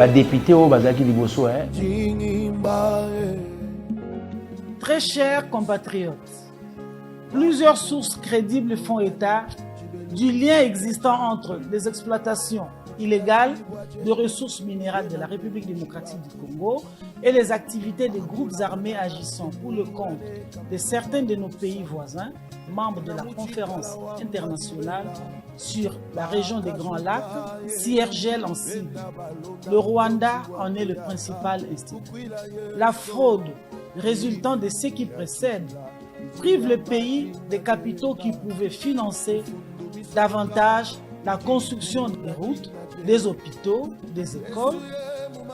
député au Bazaki Liboso. Très chers compatriotes, plusieurs sources crédibles font état du lien existant entre les exploitations illégales de ressources minérales de la République démocratique du Congo et les activités des groupes armés agissant pour le compte de certains de nos pays voisins, membres de la conférence internationale sur la région des Grands Lacs, CIRGL en cible. Le Rwanda en est le principal institut. La fraude résultant de ce qui précède prive le pays des capitaux qui pouvaient financer davantage la construction des routes, des hôpitaux, des écoles,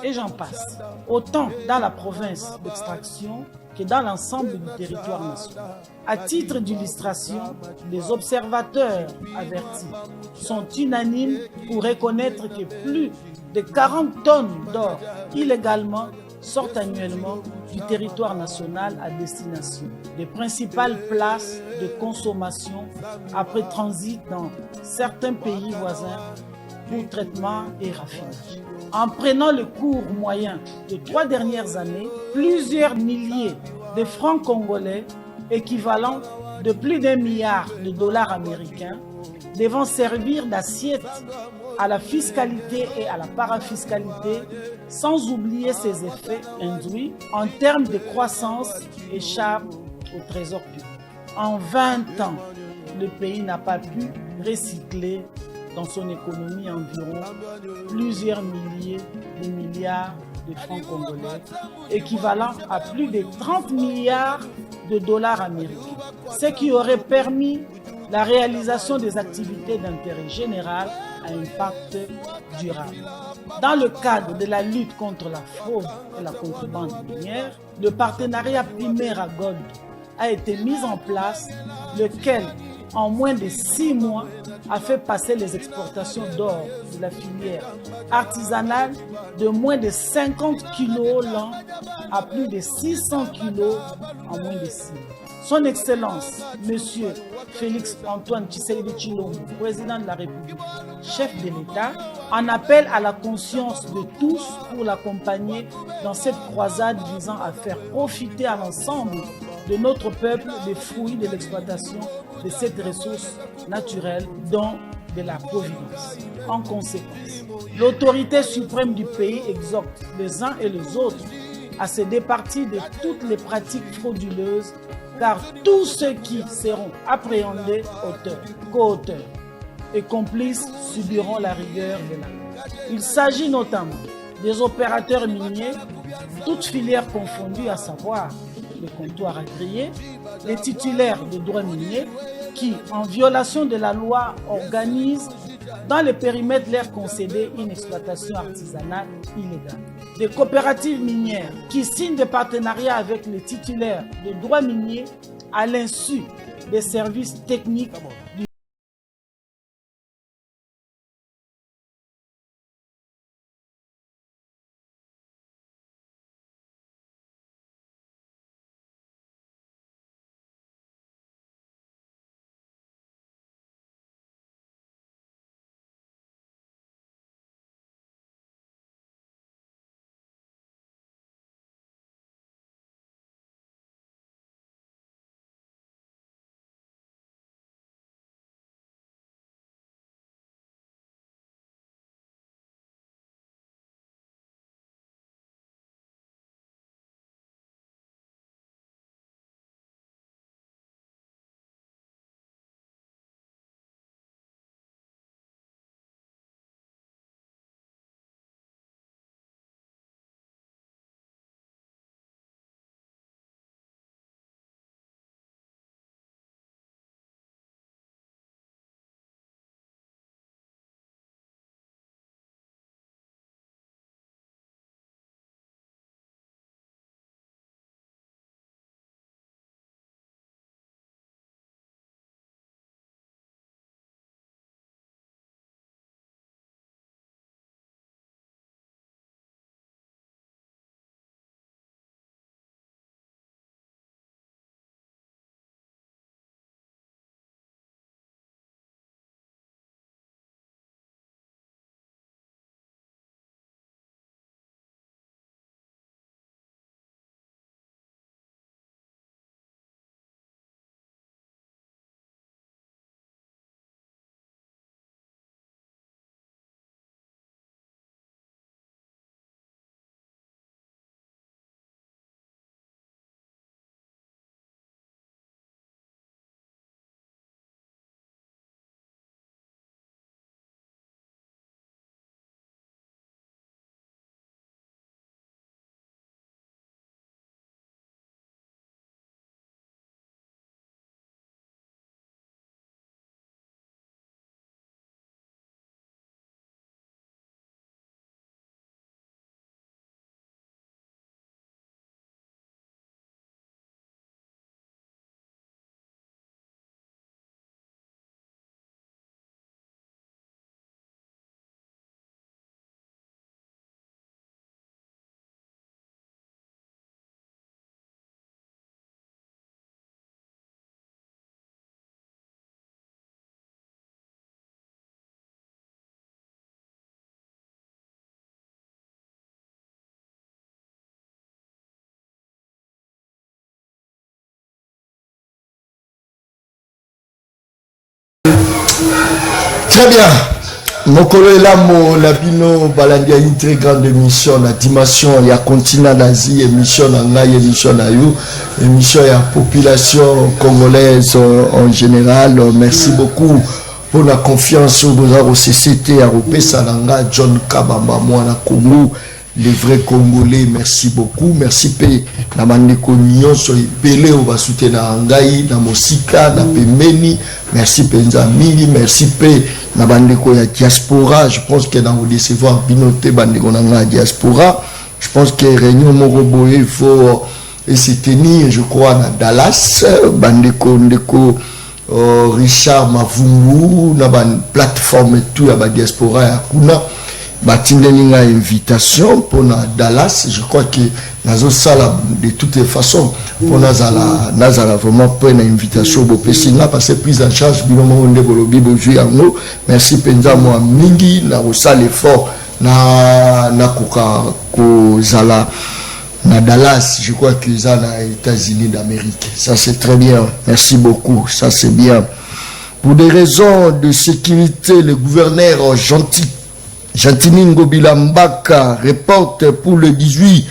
et j'en passe. Autant dans la province d'extraction que dans l'ensemble du territoire national. À titre d'illustration, les observateurs avertis sont unanimes pour reconnaître que plus de 40 tonnes d'or illégalement sortent annuellement du territoire national à destination des principales places de consommation après transit dans certains pays voisins pour traitement et raffinage. En prenant le cours moyen de 3 dernières années, plusieurs milliers de francs congolais, équivalent de plus d'1 milliard de dollars américains, devant servir d'assiette à la fiscalité et à la parafiscalité, sans oublier ses effets induits en termes de croissance, échappent au trésor public. En 20 ans, le pays n'a pas pu recycler dans son économie environ plusieurs milliers de milliards de francs congolais, équivalent à plus de 30 milliards de dollars américains, ce qui aurait permis la réalisation des activités d'intérêt général à impact durable. Dans le cadre de la lutte contre la fraude et la contrebande minière, le partenariat Primera Gold a été mis en place, lequel, en moins de 6 mois, a fait passer les exportations d'or de la filière artisanale de moins de 50 kg l'an à plus de 600 kg en moins de 6 mois. Son Excellence, M. Félix Antoine Tshisekedi Tshilombo, président de la République, chef de l'État, en appelle à la conscience de tous pour l'accompagner dans cette croisade visant à faire profiter à l'ensemble de notre peuple des fruits de l'exploitation de cette ressource naturelle dont de la providence. En conséquence, l'autorité suprême du pays exhorte les uns et les autres à se départir de toutes les pratiques frauduleuses, car tous ceux qui seront appréhendés auteurs, co-auteurs et complices subiront la rigueur de la loi. Il s'agit notamment des opérateurs miniers, toutes filières confondues, à savoir les comptoirs agréés, les titulaires de droits miniers qui, en violation de la loi, organisent dans les périmètres l'air concédé une exploitation artisanale illégale. Des coopératives minières qui signent des partenariats avec les titulaires de droits miniers à l'insu des services techniques du Très bien. Mokolo Elamo Labino Balandia une très grande émission la dimension il y a continent d'Asie émission ngai émission na you émission il y a population congolaise en général. Merci beaucoup pour la confiance au CCT à Ropé Salanga John Kabamba Mwana Congo les vrais Congolais. Merci beaucoup. Merci P na mandeko nyonso ipele o basute na ngai na mosika na pemeni. Merci Penza mingi. Merci P na bandeko ya diaspora. Je pense que dans vous décevoir binoté bandeko na diaspora. Je pense que réunion Moroboé il faut se tenir je crois na Dallas bandeko ndeko Richard Mavungu na ban plateforme tout ya ba diaspora ya kuna batindelinga invitation pour na Dallas. Je crois que nazo sala de toutes les façons pour nazala vraiment prendre invitation bo pesinga parce que prise en charge bilomo onde bolobi boju yango. Merci penza moi mingi na osala effort na koka ko zala na Dallas. Je crois que ça na États-Unis d'Amérique. Ça c'est très bien. Merci beaucoup. Ça c'est bien. Pour des raisons de sécurité, le gouverneur Gentini Ngobila Mbaka reporte pour le 18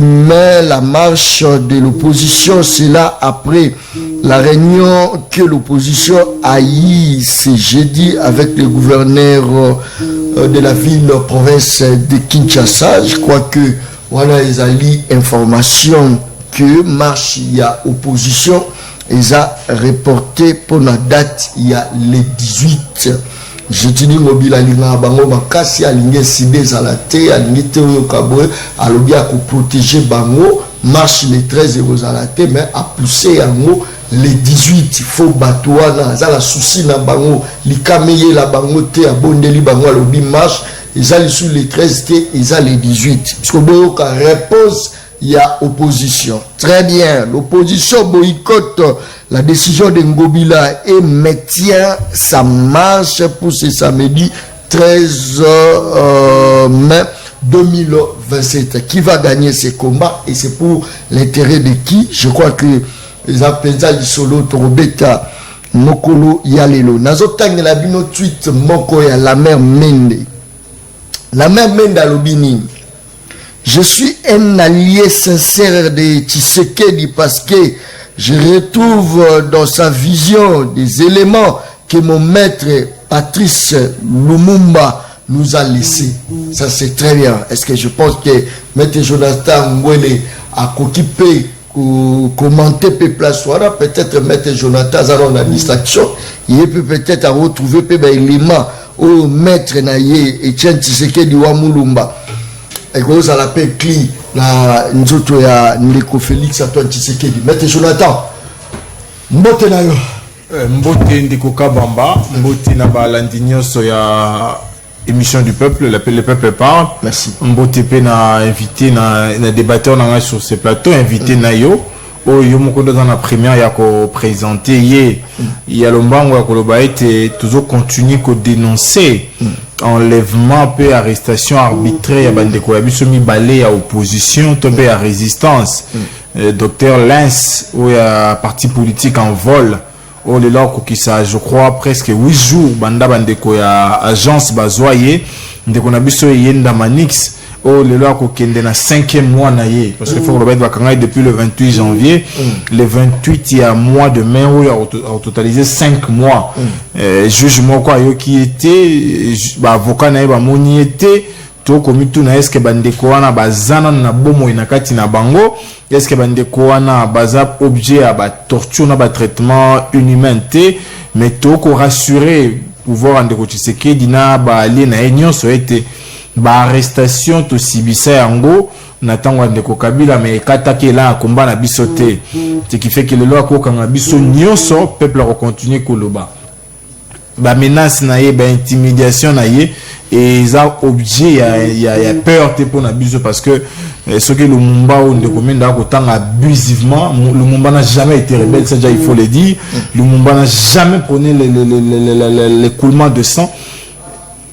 mai la marche de l'opposition. C'est là après la réunion que l'opposition a eu ce jeudi avec le gouverneur de la ville province de Kinshasa. Je crois que voilà, ils ont eu information que marche il y a opposition. Ils ont reporté pour la date il y a le 18. Je te dis mobile alinga bango makasi alinge side zalate alinge te oyo kabwe alobi a protéger bango marche le 13 zalate mais a pousser yango le 18 il faut batouana za la souci na bango likameye la bango te abondeli bango alobi marche ils allaient sur le 13 te ils allaient le 18 parce que boyoka réponse il y a opposition. Très bien. L'opposition boycotte la décision de Ngobila et maintient sa marche pour ce samedi 13 mai 2027. Qui va gagner ces combats et c'est pour l'intérêt de qui? Je crois que les appels solo Torobeta Mokolo Yalelo. Nazotang la bino tweet Moko ya la mère Mende. La mère Mende Alobini. Je suis un allié sincère de Tshisekedi parce que je retrouve dans sa vision des éléments que mon maître Patrice Lumumba nous a laissés. Ça c'est très bien. Est-ce que je pense que maître Jonathan Mwele a occupé commenter place soir peut-être maître Jonathan Zaron la distraction il peut peut-être à retrouver l'élément au maître Naye et Tshisekedi wa Mulumba. Et que ça l'appelle cli la nzoto ya Ndeko Félix Antoine Tshisekedi. Maître Jonathan mbote na yo mbote Ndeko Kabamba mbote na balandi nyonso ya émission du peuple le peuple parle. Merci. Mbote pe na invité na débatteur na sur ce plateau invité na yo yo mokondo dans la première ya ko présenter ye ya lombango ya koloba ete toujours continuer ko dénoncer enlèvement peu arrestation arbitraire ya bandeko ya biso mibale ya opposition to pe ya résistance docteur Lens ou ya parti politique en vol au le loko qui ça je crois presque 8 jours bandeko ya agence bazoye ndeko na biso yenda Manix oh le loko kende na 5e mois na ye parce que faut le mettre bakanga depuis le 28 janvier le 28 il y a mois de mai où il a totalisé 5 mois jugement quoi yo qui était avocat na ba moni était to komitu na est-ce que bandeko wana bazana na bomo inakati na bango est-ce que bandeko wana baza objet à ba torture na ba traitement inhumain mais to ko rassurer pouvoir ndeko Tshisekedi na ba ali na union so été ba arrestation to sibisa yango na tango ndeko Kabila mais katake la combat na bisoté ce qui fait que le loi ko kanga biso nyonso peuple a continuer koloba ba menace na ye ba intimidation na ye et ça objet ya peur te pour na biso parce que ce que Lumumba ou ndeko Menda ko tanga abusivement Lumumba n'a jamais été rebelle ça déjà il faut le dire Lumumba n'a jamais prôné l'écoulement de sang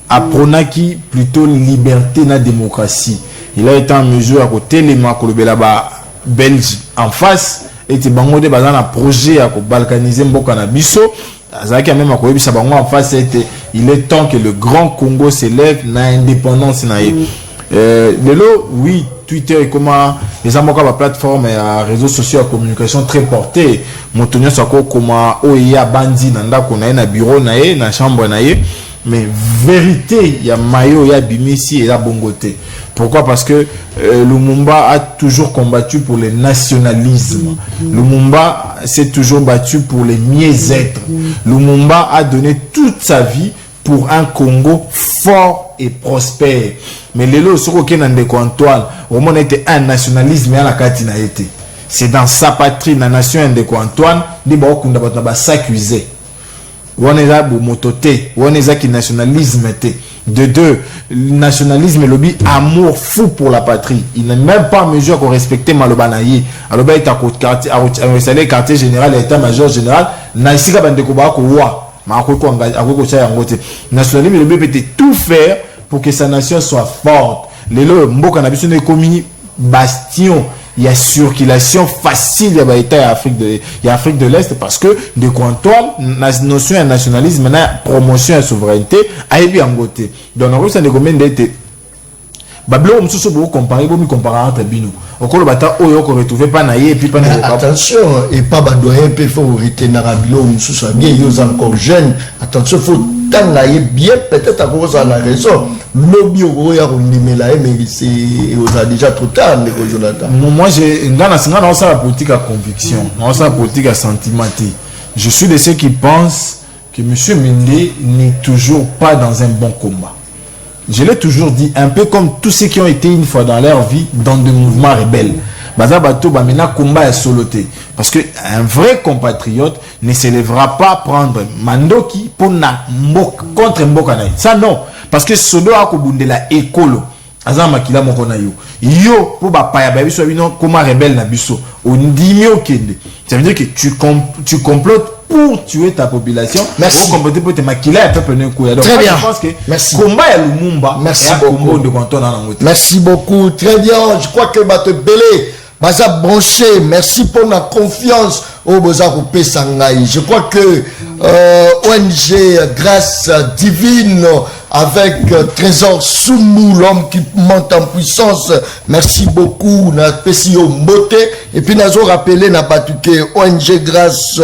apprenant qui plutôt liberté na démocratie. Il a été en mesure à côté les makolobela ba belge en face et te bango de bazana projet à balkaniser mboka na biso azaki même à koyebisa bango en face c'était il est temps que le grand Congo s'élève na indépendance na ye. Lelo oui Twitter et comment les amoka ba plateforme et réseaux sociaux de communication très portés motonyo sako comment oya bandi nanda kona na bureau na ye na chambre na ye mais vérité il y a mayo ya bimisi et la bongoté. Pourquoi? Parce que Lumumba a toujours combattu pour le nationalisme. Lumumba s'est toujours battu pour les mieux-être. Lumumba a donné toute sa vie pour un Congo fort et prospère. Mais les lots sur aucun Ndeko Antoine, au moins était un nationalisme et à la katina été. C'est dans sa patrie, la nation Ndeko Antoine, des bakunda bataba s'accuser. On est là pour mototé, on est là qui nationalisme était. De deux, le nationalisme et lobby amour fou pour la patrie. Il n'est même pas en mesure de respecter Malobanaye. Alors, il est à quartier, quartier général, l'état-major général, Naïsika Bandekouba Kouwa. Nationalisme et lobby peut tout faire pour que sa nation soit forte. Les lots, Mboka Nabiso n'est commis bastion. Il y a circulation facile il y a Afrique de l'Est parce que de Antoine la notion de nationalisme na promotion de souveraineté a été en côté donc on ça ne combien d'être bablo msusu bo comparer entre bino okolo bata oyo ko retrouver pas na et puis pas na attention et pas badoyen peut faut retenir bablo msusu bien ils encore jeunes attention faut tanga bien peut-être à cause de la raison lobby oya ronimela mais c'est déjà trop tard Jonathan. Moi j'ai dans la politique à conviction dans la politique à sentimenté. Je suis de ceux qui pensent que monsieur Mindé n'est toujours pas dans un bon combat. Je l'ai toujours dit, un peu comme tous ceux qui ont été une fois dans leur vie dans des mouvements rebelles. Bazabato bamena combat est soloté parce que un vrai compatriote ne se lèvera pas prendre mandoki pour na contre Mboka na. Ça non, parce que solo akobundela ekolo azama kila moko na yo. Yo pour ba paya ba biso bino comment rebelle na biso. Ondimi okende. Ça veut dire que tu complotes pour tuer ta population. Merci. Pour comploter pour te maquiller un peu donc très bien. Je pense que merci. Combat ya Lumumba. Merci beaucoup. Merci beaucoup. Très bien. Je crois que va te belé. Baza branché, merci pour la confiance au Boza Roupé Sangaï. Je crois que ONG Grâce Divine avec Trésor Soumou, l'homme qui monte en puissance, merci beaucoup, na Pesio Mbote. Et puis nous avons rappelé na Batuke ONG Grâce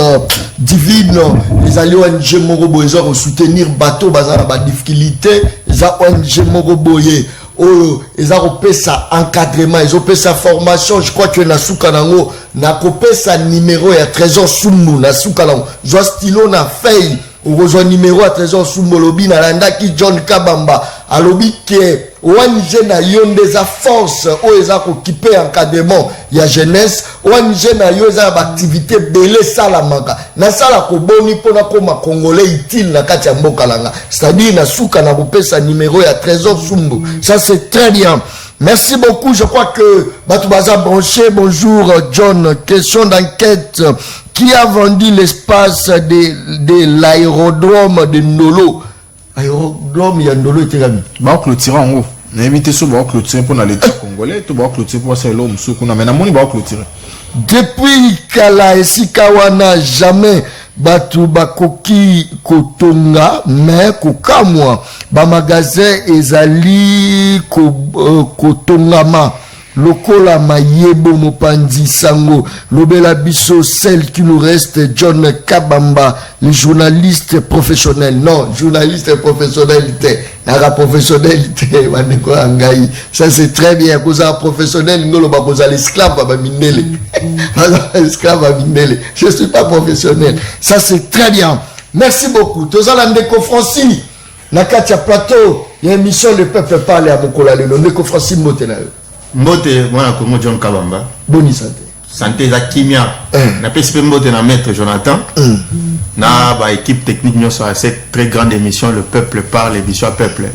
Divine, les alliés ONG Morobo, ils ont soutenir bateau, baza na ba difficulté, les ONG Moroboye. Oh, ils ont fait ça encadrement, ils ont fait sa formation. Je crois que na soukanango na copé sa numéro ya Trésor Soumou na soukanango. Joa stylo na feuille ou rejoint numéro à Trésor Soumou lobi na landa ki John Kabamba a lobi que ONG na yon des forces où ils ont occupé encadrement ya jeunesse ONG na yo za activité belé salamanga na sala ko boni pona ko ma congolais utile na kati ya mboka langa c'est-à-dire na souka na kopé sa numéro ya Trésor Soumou. Ça c'est très bien. Merci beaucoup. Je crois que Batoubaza branché. Bonjour John. Question d'enquête. Qui a vendu l'espace de l'aérodrome de Ndolo? Aérodrome, il y a Ndolo et Terami. Bah, clôturer en haut. N'invitez sur bah, clôturer pour l'État congolais. Tout bah, clôturer pour ça, l'homme, sous qu'on a. Mais n'a pas clôturer. Depuis Kala et Sikawana, jamais. Batu bakoki kotonga mais kokamwa ba magasin ezali kotongama lokola mayebo mopandi sango lobela biso celle qui nous reste John Kabamba le journaliste professionnel. Non, journaliste professionnel nara professionnalité waneko angai. Ça c'est très bien cause professionnel ngolo ba cause l'esclave ba minele esclave ba minele. Je suis pas professionnel. Ça c'est très bien. Merci beaucoup. Tozala ndeko Francis na katia plateau ya émission le peuple parle à Mokola le ndeko Francis Motena. Mbote mwana Congo John Kabamba. Boni santé. Santé za kimia. Na PSP Mbote na maître Jonathan. Na ba équipe technique nous sur cette très grande émission le peuple parle émission peuple.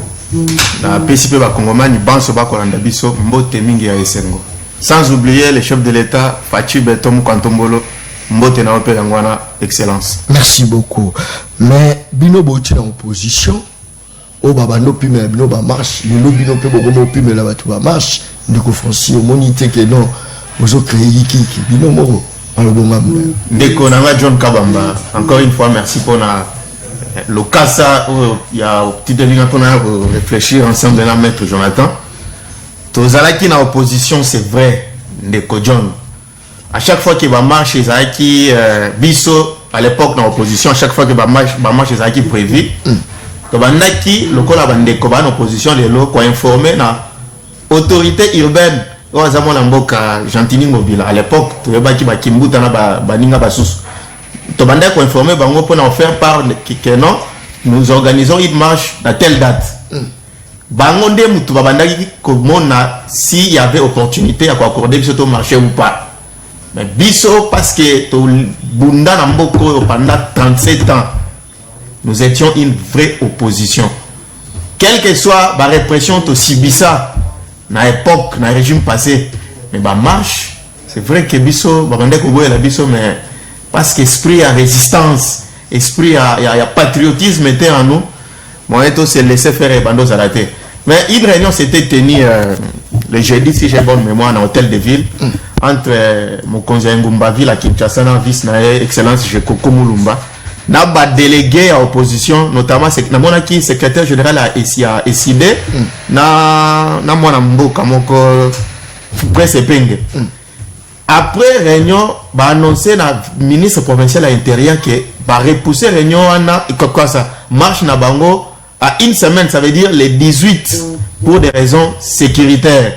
Na PSP ba Congomani banso ba kolanda biso Mbote mingi ya esengo. Sans oublier le chef de l'État Fachi Betom Kantombolo Mbote na opé ngwana excellence. Merci beaucoup. Mais bino boti en opposition. O baba no pime bino ba marche, le lobby no pe boko no pime la batu ba marche. Ndeko Francis au monité que non, vous créé qui bino moro. Ndeko Nanga John Kabamba, encore une fois, merci pour le cas ça, il y a un petit délire qu'on a réfléchir ensemble de la maître Jonathan. Tozalaki na opposition, c'est vrai, Ndeko John. À chaque fois qu'il va marcher, Zaki Bisso, à l'époque dans l'opposition, à chaque fois qu'il va marcher, Zaki prévu. Tobandaki, le col a Ndeko en opposition, les lots, quoi informé na autorité urbaine. Gentini Mobile à l'époque, tu vois qui va Kimbuta na baninga basus. Tobanda ko informer bango pour en faire part que non, nous organisons une marche à telle date. Bango ndé mutu babanda ki komona s'il y avait opportunité à accorder ce marché ou pas. Mais biso parce que to bunda na mboko pendant 37 ans, nous étions une vraie opposition. Quelle que soit la répression to sibisa na époque, na régime passé, mais bah marche, c'est vrai que biso, bah la biso, mais parce qu'esprit à résistance, esprit à patriotisme était en nous, bon, et tout c'est laissé faire et bandos à la tête. Mais une réunion s'était tenue le jeudi, si j'ai bonne mémoire, dans l'hôtel de ville, entre mon conseiller Ngumba Ville à Kinshasa, vice na excellence Jekoko Mulumba, n'a pas délégué à opposition, notamment c'est que secrétaire général a décidé na mona mboka moko presse penge. Après réunion ba annoncer na ministre provincial à l'intérieur que va repousser réunion ana quoi ça marche na bango à une semaine, ça veut dire les 18 pour des raisons sécuritaires.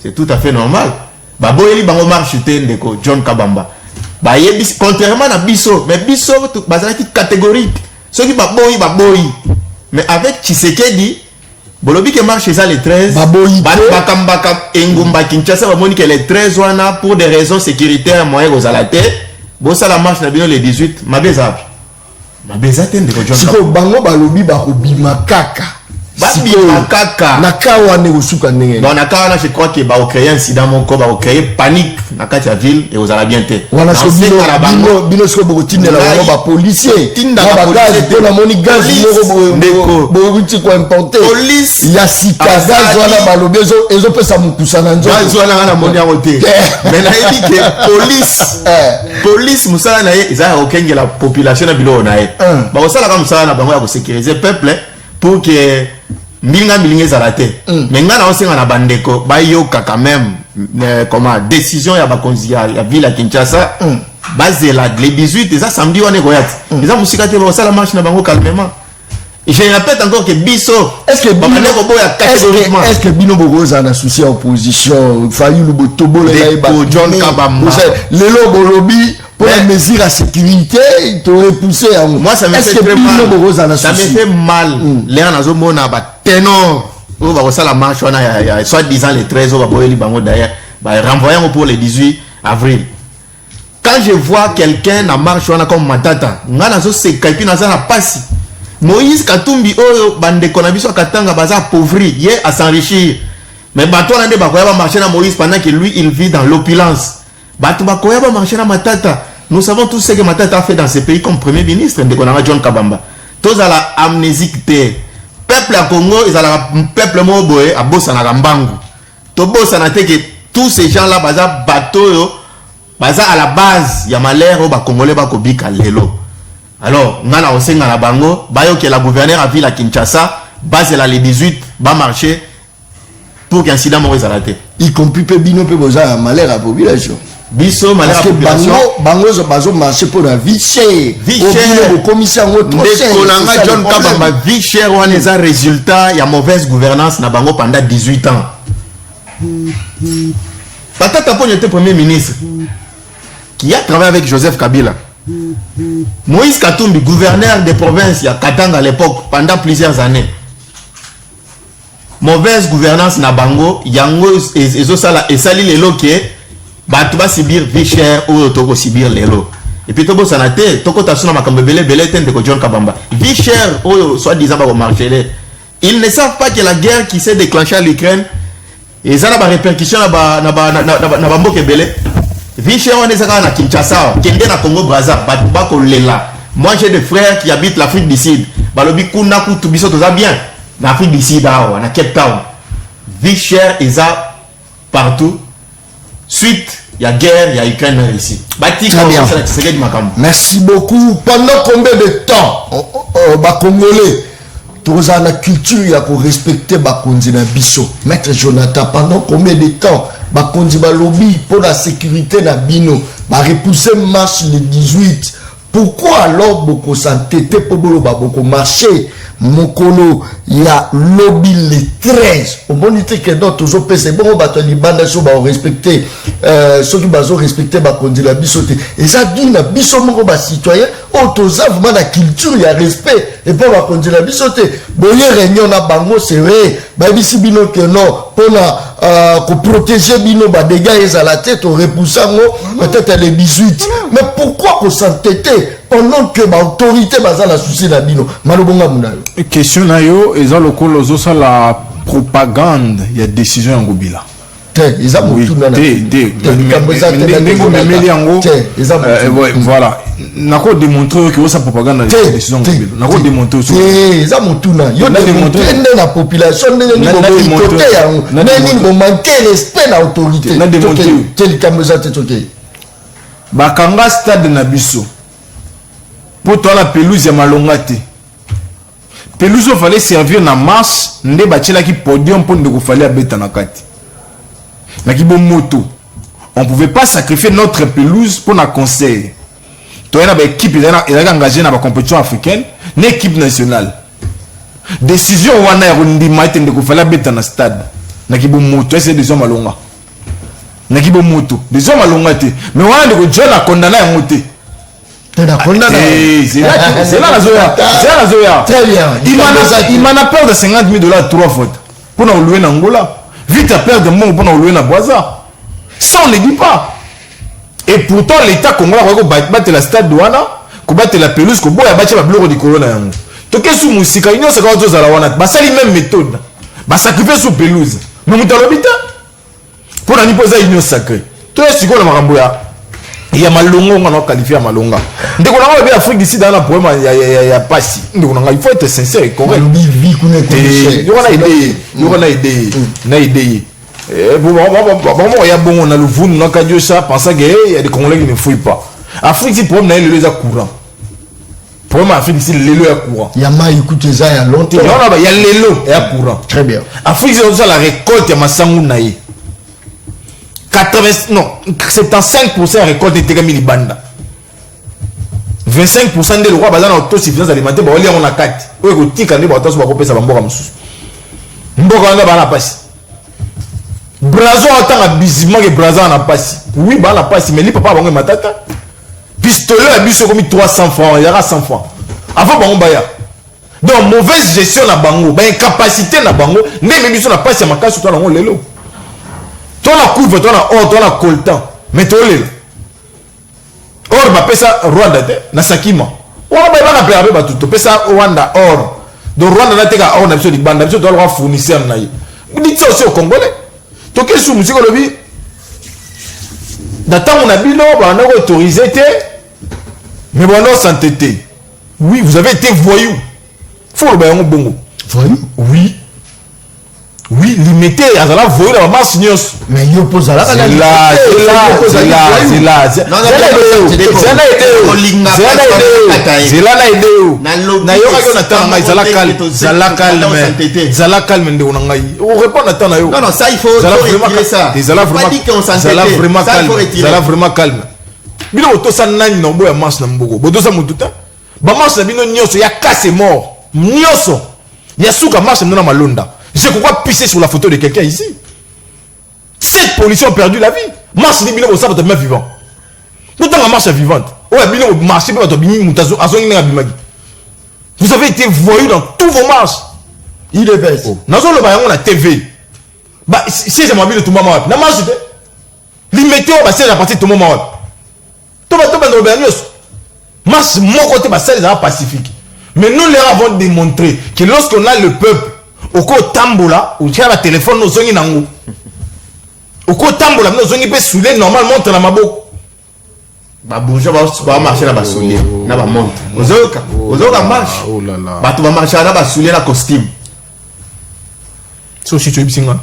C'est tout à fait normal. Ba boyeli bango marche Ndeko John Kabamba. Contrairement à Bisso, mais Bisso, c'est catégorique. Ceux qui baboyi. Mais avec Tshisekedi, Bolobi qui marche ça les 13, Bakambaka Engumba Kinshasa, les 13 pour des raisons sécuritaires, moyens aux alatés. Bossa la marche les 18, ma bézab. Ma bézab, si vous bango balobi bakobima kaka. Kaka. Nakawa ne usuka nenge. Dans Nakawa, je crois que va créer un incident, mon corps va créer panique dans la ville et aux Alabienté. On a ce bino ce botine la ba policier. Tinda la police pour la moni gaz bo ko importer. Police. Ya sika gaz wana balobi ezo pesa mukusa na nzo. Gaz wana na moni a voté. Mais na dit que police musala na ye za okenge la population na bilo na ye. Ba osala comme ça na bango ya ko sécuriser peuple pour que Milinga zalate. Mais ngana osenga na bandeko bayoka quand même comment décision ya bakonzi ya ville à Kinshasa basé là les 18 et ça samedi on est goyat. Ils ont musika te la marche na bango calmement. Et je répète encore que Bisso est-ce que Bino Bogoza na souci opposition Fayulu Botobo le John Kabamba le lobo lobby pour les mesures à sécurité, il t'aurait poussé à moi. Ça me fait très mal. Ça me fait mal. Les gens ont ténor. On va voir ça la marche. On a soit-disant les 13 on va boyer les bangos derrière. Renvoyons pour les 18 avril. Quand je vois quelqu'un na marche on a comme Matata. Ngana zo se kaipi na za na pasi. Moïse Katumbi oyo bande konabiso katanga baza pauvri, yé à s'enrichir. Mais bato on a des bakoya marcher na Moïse pendant que lui il vit dans l'opulence. Nous savons tous ce que Matata a fait dans ce pays comme premier ministre de John Kabamba. Tous à la amnésique. Peuple à Congo, ils ont un peuple moboé à Bossana Mbangu. Tobo sanate que tous ces gens-là, baza bateau, baza à la base, il y a malheur au Congolais bakobika lelo. Alors, nana osenga na bango, bayo que la gouverneure a vu la Kinshasa, base là les 18, ba marché pour qu'un incident mort arrêté. Y compris pe bino pe boza malheur à la population. Biso malheur à la population. Bango bazo marché pour la vie chère. Vie chère. Au commissaire autre cher. John Kabamba vie chère ou les résultats, il y a mauvaise gouvernance na bango pendant 18 ans. Patata Ponyo était premier ministre qui a travaillé avec Joseph Kabila. Moïse Katumbi, gouverneur des provinces, il y a Katanga à l'époque, pendant plusieurs années. Mauvaise gouvernance na bango, yango et sali les loquets, tu vas subir vie chère ou tu vas subir les lots. Et puis tu vas sanate, tu vas tasuna makambebele bele tente ko John Kabamba. Vie chère ou soit-disant va marcher. Ils ne savent pas que la guerre qui s'est déclenchée à l'Ukraine, et ça a des répercussions na bamboke bele. Vie chère on est à Kinshasa, Kende na Congo Brazza, bako lela. Moi j'ai des frères qui habitent l'Afrique du Sud. Balobi kuna kutu biso toza bien. L'Afrique du Sud, à Cape Town. Vie chère, ils ont partout. Suite il y a guerre, il y a Ukraine ici. Très bien. Merci beaucoup. Pendant combien de temps Congolais, tous la culture pour respecter Bakonzi na biso? Maître Jonathan, pendant combien de temps Bakonzi ba lobby pour la sécurité na bino, ba repousser marche le 18? Pourquoi alors beaucoup s'entêter pour beaucoup marcher? Mokolo ya lobby le 13. Au bon dit que d'autres toujours c'est bon bato libanda so ba respecter ceux qui bazo respecter ba kondi la bisote. Et ça dit na biso moko ba citoyen autoza vraiment la culture ya respect et pour ba kondi la bisote. Boye réunion na bango c'est vrai. Ba bisi bino que non pour ko protéger bino ba dégâts à la tête au repoussant peut-être les 18. Mais pourquoi qu'on s'entêter pendant que l'autorité basa la souci na bino malobonga munayo? Question na yo eza lokolo zo la propagande il y a décision en Gobila. Ils ont voilà. Nako démontrer que ça propagande la décision en Gobila. Nako démontrer ça. Ils ont montuna. Yo démontrer la population manquer respect à l'autorité. Na démontrer. Quel kameza tetoke. Bakanga stade na biso. Pour toi la pelouse ya malongate. Pelouse fallait servir na masse nde bachela ki podium pour ne fallait abeta na kati. Na ki bon moto. On pouvait pas sacrifier notre pelouse pour na conseil. Toi na ba équipe il a engagé na ba compétition africaine, une équipe nationale. Décision wana rundi maite nde fallait abeta na stade. Na ki bon moto, c'est des hommes malonga. Na ki bon moto, des hommes malonga te. Mais wana de John a condamné à monter. C'est là la Zoya. C'est là la Zoya. Très bien. Il m'en a peur de 50 000 $, 3 fautes. Pour nous louer en Angola. Vite à perdre de monde pour nous louer en Boisa. Ça, on ne dit pas. Et pourtant, l'État congolais va battre la stade douana, battre la pelouse, va battre la bloc du corona. Donc, sous Moussika, il y a ce qu'on a la c'est la même méthode. Sacrifier sous pelouse. Mais nous avons l'habitat. Pour nous poser une sacrée. Tout est ce qu'on a marambouya. Il y a malonga on a qualifié à malonga. Dès qu'on a bien Afrique d'ici dans la problème il y a pas si. Il faut être sincère et correct. Il y a une idée. Bon il y a bon on a le vous on a cadio ça pensant que il y a des Congolais qui ne fouillent pas. Afrique c'est problème là les courant. Problème Afrique ici les lois courant. Il y a mal écouté ça il y a longtemps. Il y a les lois et à courant. Très bien. Afrique c'est ça la récolte ya masangu naïe. 75% récolte était comme Libanda. 25% des lois basées en autosuffisance alimentaire, bah on a 4. Oui, vous dites qu'on est battu sur la copie, ça va mboka moussous. Mboka on a pas la passe. Brazo attend un bisiment que Brazo on a passe. Oui, bah la passe, mais lui papa va me matata. Pistolet a biso comme 300 francs, il y aura 100 francs. Avant bah on baya. Donc mauvaise gestion na bango, bah incapacité na bango, même biso na passe ya makasi toi na on lelo. Toi la couvre, toi la or, toi la coltan. Mais toi là. Or ba pesa Rwanda te na Sakima. On va pas appeler avec batuto pesa Rwanda or. Donc Rwanda na teka or na biso di banda biso doit fournisseur na ye. Vous dites ça aussi au Congolais. To que sous musique lobi. D'attendre on a bino ba on a autorisé te. Mais bon non s'entêter. Oui, vous avez été voyou. Faut le bayon bongo. Voyou? Oui. Oui, limité à la voie de la masse nyos. Mais il oppose à la c'est je crois pisser sur la photo de quelqu'un ici. 7 policiers ont perdu la vie. Marche des bilans au sabre de main vivant. Nous avons marche vivante. Ouais, bilans au marché, vous avez été voyous dans tous vos marches. Il est bête. Nous avons la TV. Bah, si j'ai ma vie de tout le monde, la marche, limité, c'est la partie de tout le monde. Tout le monde, marche, mon côté, c'est la pacifique. Mais nous leur avons démontré que lorsqu'on a le peuple, au côté tambola ou tiens la téléphone nos zongi nango au côté tambola nos zongi peut soulever normalement montre la maboko ba bourgeois va marcher là bas soulever na ba montre ozoka marche oh là là ba tu va marcher là bas soulever la costume so si tu es bisinga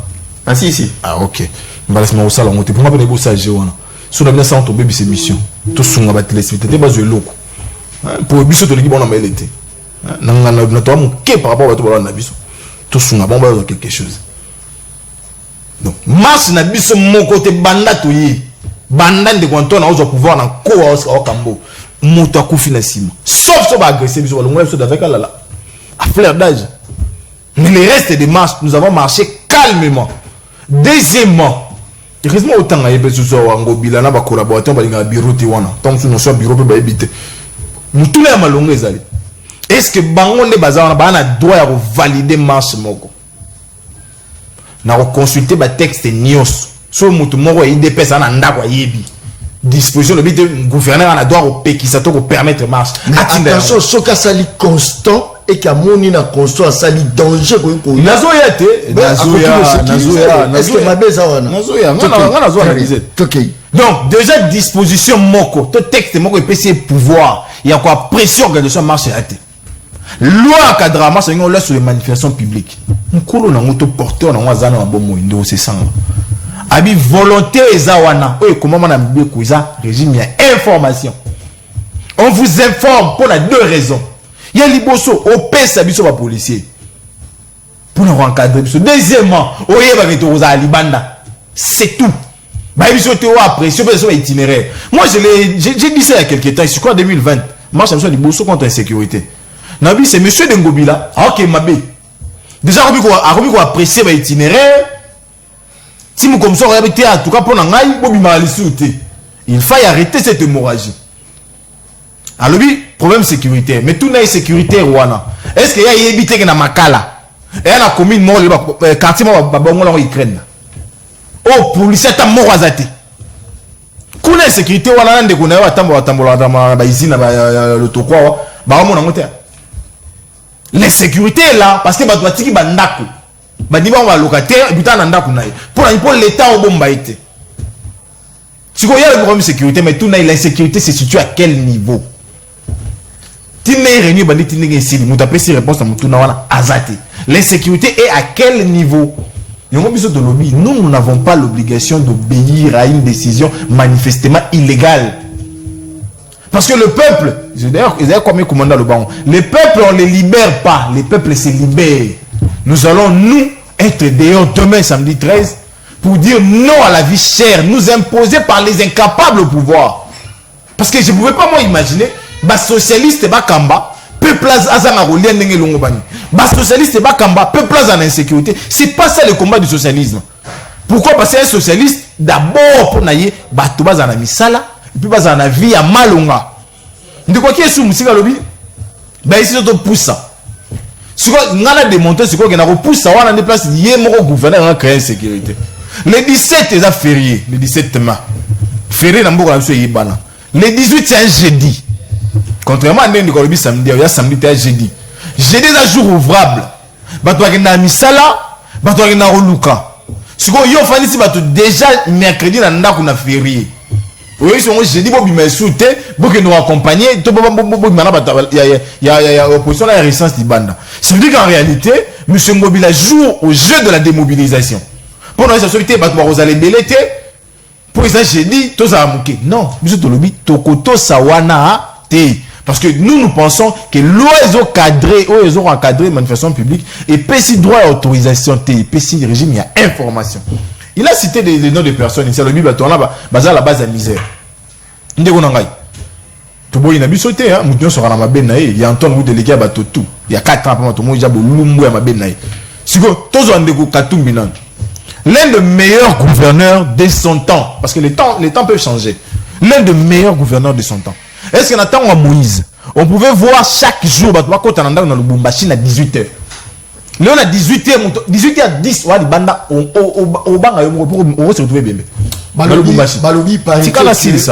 ah si ah ok mbala sima osala ngote pour moi pas de bossage wana sur la bien sans tomber cette mission tout son ba téléspectateur ba jouer loko pour biso to l'équipe on a mal été na toi mon que par rapport à tout na biso tout son ba quelque chose donc marche na biso mon côté banda to yi banda de quand on a au pouvoir na ko au Cambo moto akufi na sima sauf so ba agresser biso ba longola biso avec là à fleur d'âge. Mais les restes des marches, nous avons marché calmement. Deuxièmement, heureusement autant il y a des gens qui ont collaboré avec le bureau de Tiwana. Tant que nous sommes bureau pour habiter. Nous tous les malongés allés. Est-ce que Bangon de Bazar a droit à valider marche moko? Na consulter ba texte nios. So mutu moko IDP ça na ndako yebi. Disposition le but du gouverneur a droit au pays qui ça pour permettre marche. Attention, ce cas sali constant et qu'à moni na constant sali danger ko ko. Nazoya te, nazoya. Est-ce que ma beza wana? Nazoya, nazoya disait. OK. Donc déjà disposition moko, to texte moko épais pouvoir, il y a quoi pression organisation marche à te. Loi cadre marche on laisse sur les manifestations publiques. Nkolo na moto porteur na wazana na bomo ndo c'est ça. Abi volonté ezawana. Oye comment on a mis kuza régime ya information. On vous informe pour la deux raisons. Il y a liboso au pesa biso ba policier. Pour nous encadrer biso. Deuxièmement, oye ba keto za libanda. C'est tout. Ba biso te wa pression biso itinéraire. Moi j'ai dit ça il y a quelques temps, je crois 2020. Marche sur liboso contre insécurité. Nabi c'est monsieur Dengobila. OK mabé. Déjà a ko apprécier ba itinéraire. Si nous comme ça en tout cas pour nangai bobima lisouté. Il faut arrêter cette hémorragie. Alors oui, problème sécuritaire. Mais tout n'est sécuritaire wana. Est-ce qu'il y a évité que na makala? Et na commune mort le quartier mort babongo en Ukraine. Oh policier ta mort azate. Kuna sécurité wana ndé kuna wa tambola ba izina ba le tokwa ba mo na ngote. La sécurité est là parce que ba doit tiki ba ndako. Ba diba on va locataire et putain na ndako na pour l'état au bomba été. Si il y a le problème de sécurité, mais tout l'insécurité se situe à quel niveau? L'insécurité est à quel niveau? Nous n'avons pas l'obligation d'obéir à une décision manifestement illégale. Parce que le peuple, d'ailleurs, comme commandant le baron, les peuples, on ne les libère pas, les peuples se libèrent. Nous allons, nous, être dehors demain, samedi 13, pour dire non à la vie chère, nous imposer par les incapables au pouvoir. Parce que je ne pouvais pas moi imaginer, bah socialiste bah kamba, peuple azana rolien n'engé longobani. Bah socialiste bah kamba, peuple azana insécurité. C'est pas ça le combat du socialisme. Pourquoi? Parce qu'un socialiste d'abord pour naïe bah tout bas ana misala, et puis bas ana vie à malonga. De quoi qui est sous musique lobby? Bah ici on pousse ça. Si quoi ngala démonter c'est quoi qu'on a repousse ça, on a des places yé mon gouverneur a créé insécurité. Le 17 est férié, le 17 mai. Férié dans beaucoup de Yibana. Le 18 c'est un jeudi. Contrairement à Ndengolobi samedi, il y a samedi c'est un jeudi. Jeudi c'est un jour ouvrable. Bato akenda misala, bato akenda roluka. Si quoi yo fani si bato déjà mercredi na ndako na férié. Oui, si on jeudi bo bima souté, bo que nous accompagner, to bo bima na bato il y a opposition à la résistance d'Ibanda. Ça veut dire qu'en réalité, monsieur Ngobila joue au jeu de la démobilisation. Pour nous, société, vous allez belleter. Pour ça, j'ai dit, tout ça a manqué. Non, monsieur Tolobi, Tokoto Sawana, parce que nous pensons que l'OISO cadré, OISO encadré manifestation publique, et PC droit à autorisation, PC régime, il y a information. Il a cité des noms de personnes, ici, le Bible, on a la base de la misère. Il y a des sauté, il y a un temps où délégué à tout. Il y a 4 ans, tout le monde a boulumbo à ma benaï. Si vous, tous on dégoûte Katumbinan. L'un des meilleurs gouverneurs de son temps, parce que les temps peuvent changer. L'un des meilleurs gouverneurs de son temps. Est-ce qu'on attend à Moïse? On pouvait voir chaque jour, quand on a dans le Bumbashi à 18h. Là, on a 18h10, on va dire, on va se retrouver bien. Balobi par exemple.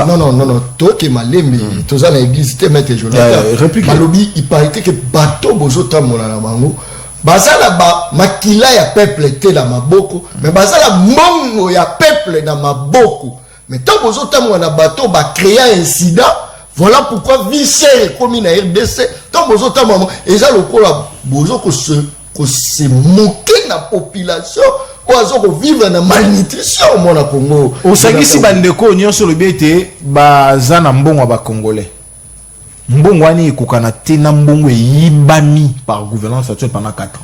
Non. Toi qui m'as l'aimé, tous en église, tu es maître Jonathan. Balobi, il paraît que bateau bozota molana bango. Bazala ba makila ya peuple était dans ma boko, mais bazala mongo ya peuple dans ma boko. Mais tant bozota molana bateau ba créer un incident. Voilà pourquoi vice comme na RDC. Tant bozota maman, et ça le kola bozoko se qu'on se moquer de la population ou vivre dans la malnutrition au monde Congo. Au Sangisi Bandeko, nous sur le BT, Bazana Mbongo ba Congolais. Mbongo ani ekokana te na Mbongo yibami par gouvernance actuelle pendant 4 ans.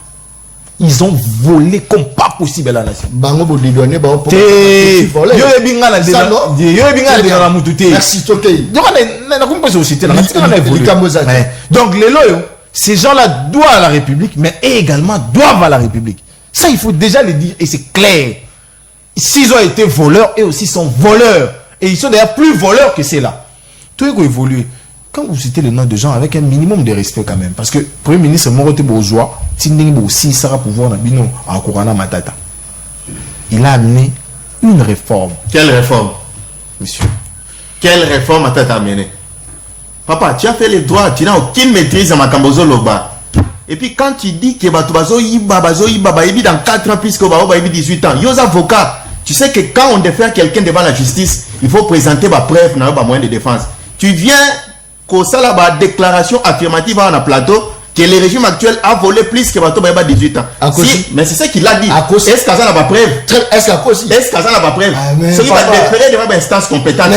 Ils ont volé comme pas possible la nation. Bango bo dédouaner ba te yo ebinga na dena yo ebinga na la mututé. Merci Tokei. Donc na kumpa société donc les loyaux, ces gens-là doivent à la République mais également doivent à la République. Ça il faut déjà le dire et c'est clair. S'ils ont été voleurs et aussi sont voleurs et ils sont d'ailleurs plus voleurs que ceux-là. Tout est évolué. Quand vous citez le nom de gens avec un minimum de respect quand même, parce que le Premier ministre Morote Bourgeois, aussi sera pouvoir dans Bino à Korana Matata. Il a amené une réforme. Quelle réforme, monsieur? Quelle réforme a Tata amené? Papa, tu as fait les droits, tu n'as aucune maîtrise à Makambozo Loba. Et puis quand tu dis que Batubazo Iba, dans 4 ans, puisque Bao 18 ans, Yos avocat, tu sais que quand on défère quelqu'un devant la justice, il faut présenter ma preuve, n'a pas moyen de défense. Tu viens que ça là bas déclaration affirmative en plateau que le régime actuel a volé plus que Bato Baïba 18 ans. Si, mais c'est ça qu'il a dit. Est-ce que ça n'a pas preuve? Est-ce que ça n'a pas preuve? Ce qui va déférer devant l'instance compétente.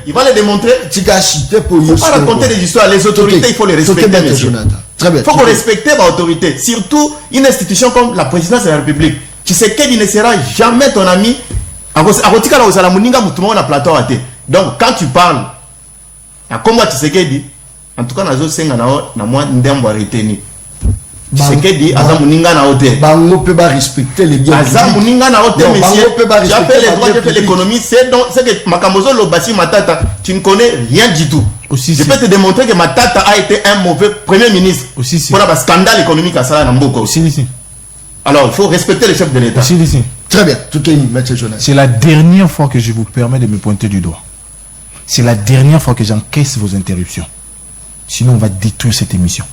Il va le démontrer. Il ne faut pas raconter des histoires. Les autorités, il faut les respecter, monsieur. Il faut qu'on respecte l'autorité. Surtout une institution comme la présidence de la République. Tu sais qu'il ne sera jamais ton ami. Donc quand tu parles, comme moi, tu sais qu'il dit, en tout cas, na moi ndembo reteni. Tu sais qu'il dit, azamuninga na hôtel. Bango peut pas respecter les biens. Azamuninga na hôtel, monsieur. Tu as fait les droits, tu as fait l'économie. C'est que Makambozo Lobasi Matata, tu ne connais rien du tout. Je peux te démontrer que Matata a été un mauvais premier ministre. Pour un scandale économique à ça, Namboko. Alors, il faut respecter les chefs de l'État. Très bien. Tout est mis, M. Jonas. C'est la dernière fois que je vous permets de me pointer du doigt. C'est la dernière fois que j'encaisse vos interruptions. Sinon, on va détruire cette émission.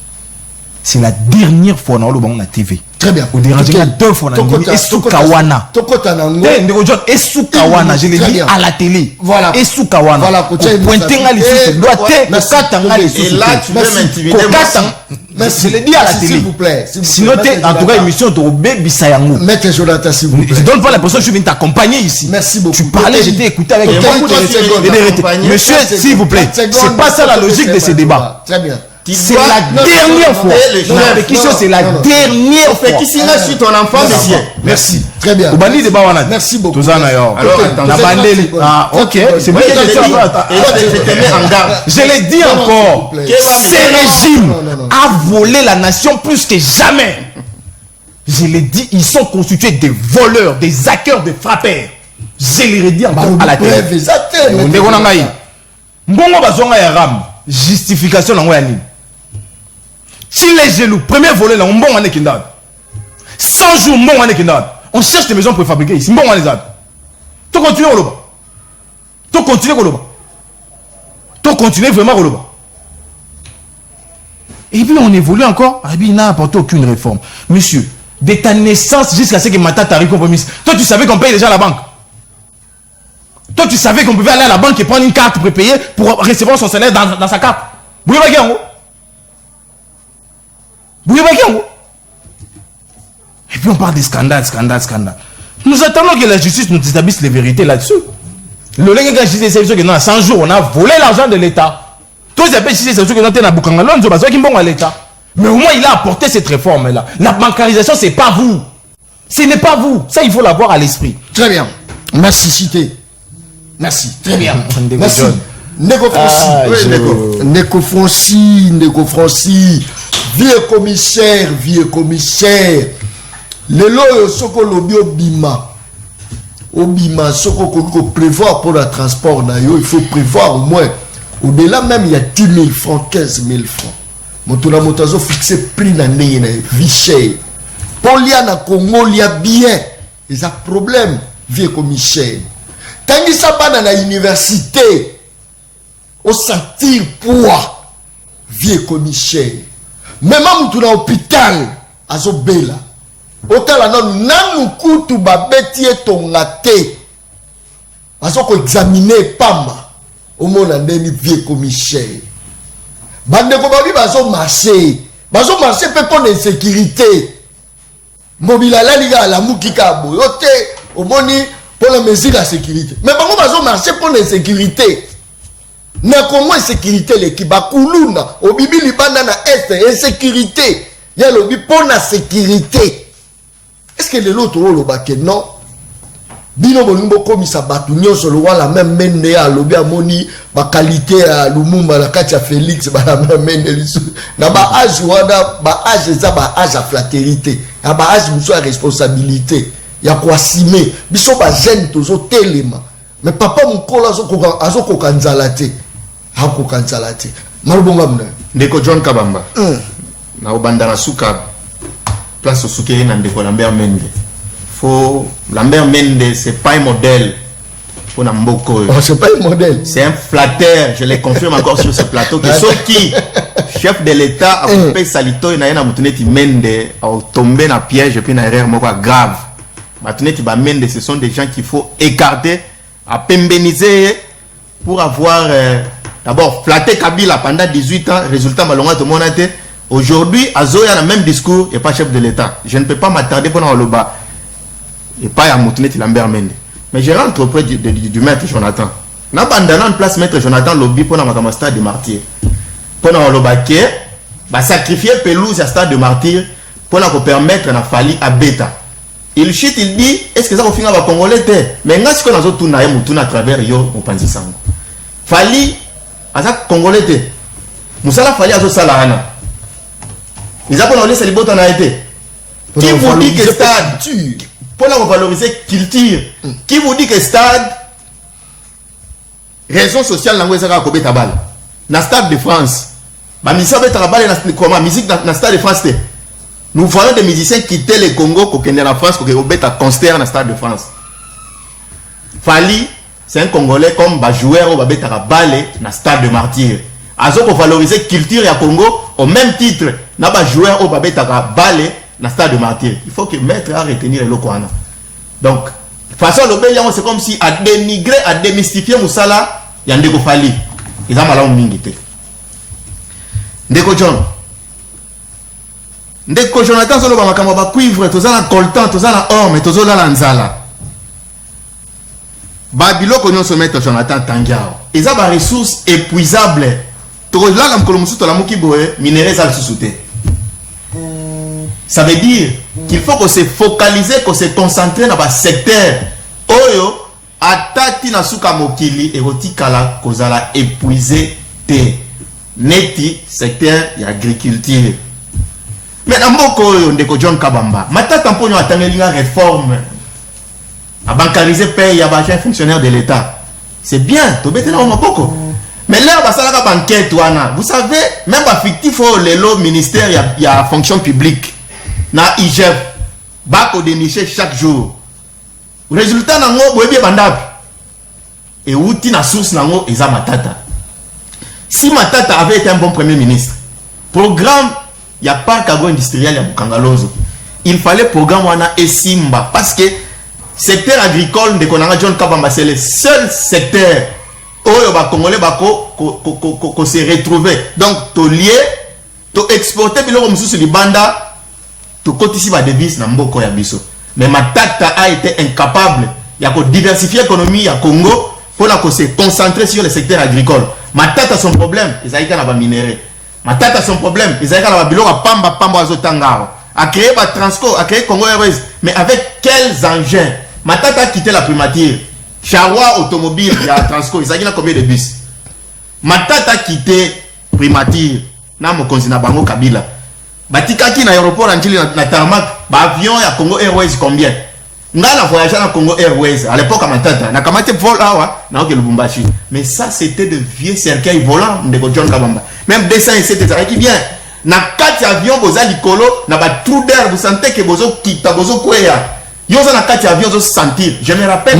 C'est la dernière fois dans la TV. Très bien. Au dérangé, il y a 2 fois dans la Essukawana. Essukawana, je l'ai dit à la télé. Voilà. Essukawana. Voilà. Pointer à l'issue. Et là, tu veux m'intimider. Je l'ai dit à la télé. S'il vous plaît. Sinon, en tout cas, émission de Baby Sayango. Maître Jonathan, s'il vous plaît. Je donne pas l'impression que je viens t'accompagner ici. Merci beaucoup. Tu parlais, j'étais écouté avec beaucoup de respect. Monsieur, s'il vous plaît, c'est pas ça la logique de ces débats. Très bien. C'est la dernière fois. C'est la dernière fois. Qui s'y a sur ton enfant, monsieur. Merci. Très bien. Merci beaucoup. Alors, ok. C'est moi qui je l'ai dit encore. Ces régimes a volé la nation plus que jamais. Je l'ai dit, ils sont constitués des voleurs, des hackers, des frappeurs. Je l'ai dit encore à la télé. Mbongo bazonga ya ram. Justification na ngwani. Si les jaloux, premier volet là, on bon en équindad. 100 jours, bon en équindad. On cherche des maisons préfabriquées ici. Bon en équindad. Tu continues au loba. Tu continues au loba. Tu continues vraiment au loba. Et puis on évolue encore. Ah bien, il n'a apporté aucune réforme. Monsieur, de ta naissance jusqu'à ce que Matata arrive compromise. Toi, tu savais qu'on paye déjà à la banque. Toi, tu savais qu'on pouvait aller à la banque et prendre une carte prépayer pour recevoir son salaire dans sa carte. Vous voyez pas. Et puis on parle de scandale. Nous attendons que la justice nous établisse les vérités là-dessus. Le lien que la justice c'est que dans 100 jours, on a volé l'argent de l'État. Tous les pays, c'est que nous avons Bukanga Lonzo, parce qu'ils vont à l'État. Mais au moins, il a apporté cette réforme-là. La bancarisation, c'est pas vous. Ce n'est pas vous. Ça, il faut l'avoir à l'esprit. Très bien. Merci, cité. Merci. Très bien. Merci. Neko Franci. Vieux commissaire. Le loyo soko lobi obima soko ko prévoir pour le transport na yo, il faut prévoir au moins au-delà même il y a 10 000 francs, 15 000 francs. Motuna motazo fixé prix na ndenge na vie cher. Pour lia na Congo lia bien, ils a problème vieux commissaire. Tangi sa bana na université au sentir poids vieux commissaire. Même mutuna hôpital azobela. Otala non nanu kutu babeti etonga te. Azoko examiner pamba. Omona ndeni vieux commissaire. Bande ko babi bazo marcher. bazo marché pe pour l'insécurité mobile la liga la mukika boyote omoni pour la mesure de la sécurité mais bango bazo marché pour l'insécurité na comment sécurité l'équipe bakuluna obibi libanda na est insécurité ya lobi pour la sécurité est-ce que l'autre rôle au baké non bino bolimbo komisa batu nyonso lo wala même mende ya lobi amoni ba qualité ya Lumumba la kati ya Félix ba la même mende lisu na ba âge wada ba âge za ba âge à fraternité ya ba âge muso ya responsabilité ya kwasime biso ba jeune tozo telema mais papa mukolo azoko kanzalate hako kanzalate malubonga mna ndeko John Kabamba na obanda na suka place Sukeri na ndeko Lambert Mende. Faut Lambert Mende, c'est pas un modèle pour Namboko. Oh, c'est pas un modèle. C'est un flatteur, je le confirme encore sur ce plateau. Que ceux qui, chef de l'État, a coupé Salito et n'a Moutouneti Mende, a tombé dans le piège et puis n'a erreur grave. Moutouneti Mende, ce sont des gens qu'il faut écarter, à pémbéniser pour avoir d'abord flatté Kabila pendant 18 ans. Résultat, malheureusement, tout le monde a été. Aujourd'hui, Azoya a le même discours et pas chef de l'État. Je ne peux pas m'attarder pendant le bas. Et pas à Moutouneti Lambert Mende. Mais je rentre auprès du maître Jonathan. N'a pas en place maître Jonathan lobby pour notre stade de martyr. Pour le baquet, sacrifier pelouse à stade de martyr pour nous permettre à Fali à Beta. Il chute, il dit est-ce que ça va finir à Congolais? Mais nous ce qu'on a tourné à travers yo au Panzisango. Fali à ça Congolais. Moussala Fali à Salahana. Ils ont laissé les bottes en été. Qui vous dit que stade pour la revaloriser culture, qui vous dit que stade raison sociale na ngweza ko beta bal na stade de France ba misa beta bal na comment musique na stade de France. Nous voyons des musiciens quitter le Congo pour kende na France pour que beta concert na stade de France. Fali c'est un Congolais comme ba joueur au beta bal na stade de martyr. Azo pour valoriser culture ya Congo au même titre na ba joueur au beta bal na stade de martyr. Il faut que maître à retenir le Kouana. Donc, de façon l'obéissance, c'est comme si à dénigrer, à démystifier Moussala, il y a un dégo Fali. Ils ont malin mingité. Ndeko John. Ndeko Jonathan, solo ba makamba ba cuivre, tozala coltan, tozala or, mais tozala lanzala. Babilo konyon se maître Jonathan Tangiao. Ils ont des ressources épuisables. Tozala la mkolomusu to la mukiboe, minéraux al sous-souté. Ça veut dire qu'il faut qu'on se focalise, qu'on se concentre dans le secteur. Oyo, atati na suka mokili, eroti kala, kozala épuisé te. Neti, secteur, y agriculture. Mais dans mon koyo, ndeko John Kabamba, matata mponyo atangelinga réforme. A bancariser paye, ya bagé fonctionnaire de l'État. C'est bien, to bete na omapoko. Mais là, vous savez, même pas fictif, le ministère, il y a fonction publique. Na IGF bako dénicher chaque jour résultat nango boyebi bandapi et outi na source nango eza Matata. Si Matata avait été un bon premier ministre, programme il y a parc agro-industriel ya Bukangalozo, il fallait programme wana esimba parce que secteur agricole de Konanga John Kabamba c'est le seul secteur oyo ba congolais bako ko se retrouver donc to lié to exporter biloko mususu libanda tout côté ici va devise na mboko ya biso. Mais Matata a été incapable de diversifier l'économie à Congo pour se concentrer sur le secteur agricole. Matata son problème, ils ont na ba minéraux. Matata son problème, ils ont na ba biloko pamba azotangaro. A créé ba Transco, a créé Congo Airways, mais avec quels engins? Matata a quitté la primature. Charwa automobile ya Transco, ils ont combien de bus? Matata a quitté primature na mokonzi na bango Kabila. Batikaki na aéroport anjili na tarmac ba avion ya Congo Airways combien ngala voyager na Congo Airways à l'époque à Matata na kamate vol awa na ok Lubumbashi mais ça c'était de vieux cercueils volants de John Kabamba même dessin c'était ça qui vient na 4 avions boza likolo na ba trou d'air vous sentez que bozo kita bozo kwea yoza na 4 avions zo sentir je me rappelle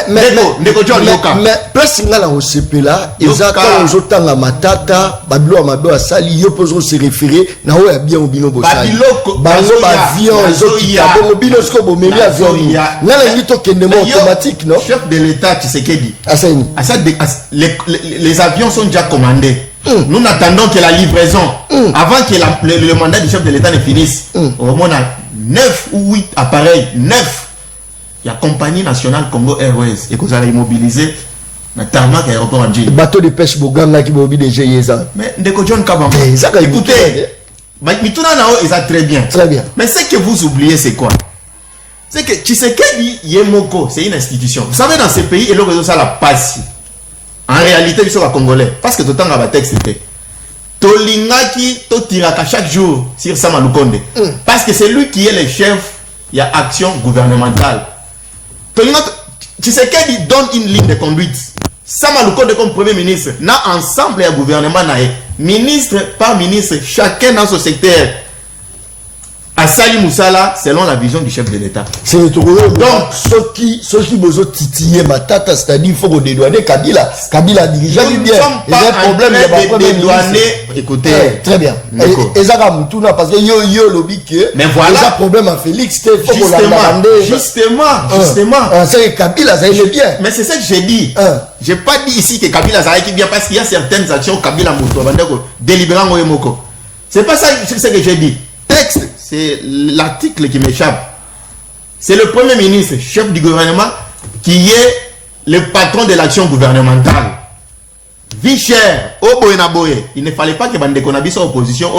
mais place ngala au CPLA ezaka ozotanga Matata babilo mabe asali yo pozo se référer na o ya bien obino bosali bango ba avion ezokita bongo bino sko bomeli avion ngala ngito kende mo automatique non chef de l'état Tshisekedi Asani les avions sont déjà commandés Nous n'attendons que la livraison. Avant que le mandat du chef de l'État ne finisse. Au moins, on a 9 ou 8 appareils. 9. Il y a Compagnie Nationale Congo Airways. Et que vous allez immobiliser le tarmac aéroport en Djibouti. Bateau de pêche Boganga qui mobilise Yéza. Mais Ndeko John Kabamba. Écoutez, Mituna Nao, ils ont très bien. Très bien. Mais ce que vous oubliez, c'est quoi? C'est que Tshisekedi Yemoko, c'est une institution. Vous savez, dans ces pays, et le ça la passe. En réalité, ils sont congolais. Parce que tout le temps, le texte c'était Tolingaki, Totiraka chaque jour sur Sama Lukonde. Parce que c'est lui qui est le chef, il y a action gouvernementale. Tshisekedi donne une ligne de conduite. Sama Lukonde comme premier ministre, n'a ensemble un gouvernement, ministre par ministre, chacun dans son secteur. Assali Moussala, selon la vision du chef de l'État. C'est le tour. Donc, ceux qui besoin titiller ma tata, c'est-à-dire qu'il faut qu'on dédouane Kabila. Kabila dirige bien. Il y a un problème de dédouaner. Écoutez. Très bien. Et ça va Moutouna parce que yo lobby que. Mais voilà. Il y a un problème à Félix. Justement. C'est que Kabila, ça est bien. Mais c'est ça que j'ai dit. Je n'ai pas dit ici que Kabila, ça est bien parce qu'il y a certaines actions Kabila Moutouna, délibérant Moyemoko. C'est pas ça que j'ai dit. Texte, c'est l'article qui m'échappe. C'est le premier ministre, chef du gouvernement, qui est le patron de l'action gouvernementale. Vie chère, il ne fallait pas que Bandekonabi soit opposition,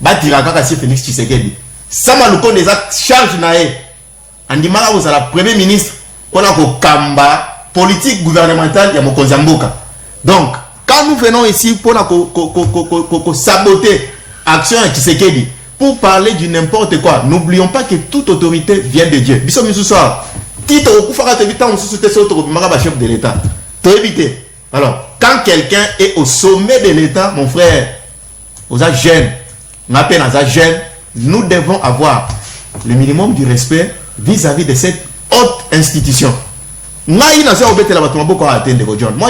Batiraka si Félix Tshisekedi. Samalouko des charges nae. Andimara vous la premier ministre, on a kamba politique gouvernementale, il y a Mokonzamboka. Donc, quand nous venons ici pour saboter action à Tshisekedi, pour parler du n'importe quoi, n'oublions pas que toute autorité vient de Dieu. Bisous, titre au chef de l'État. Éviter. Alors, quand quelqu'un est au sommet de l'État, mon frère, aux jeunes, nous devons avoir le minimum du respect vis-à-vis de cette haute institution. Moi,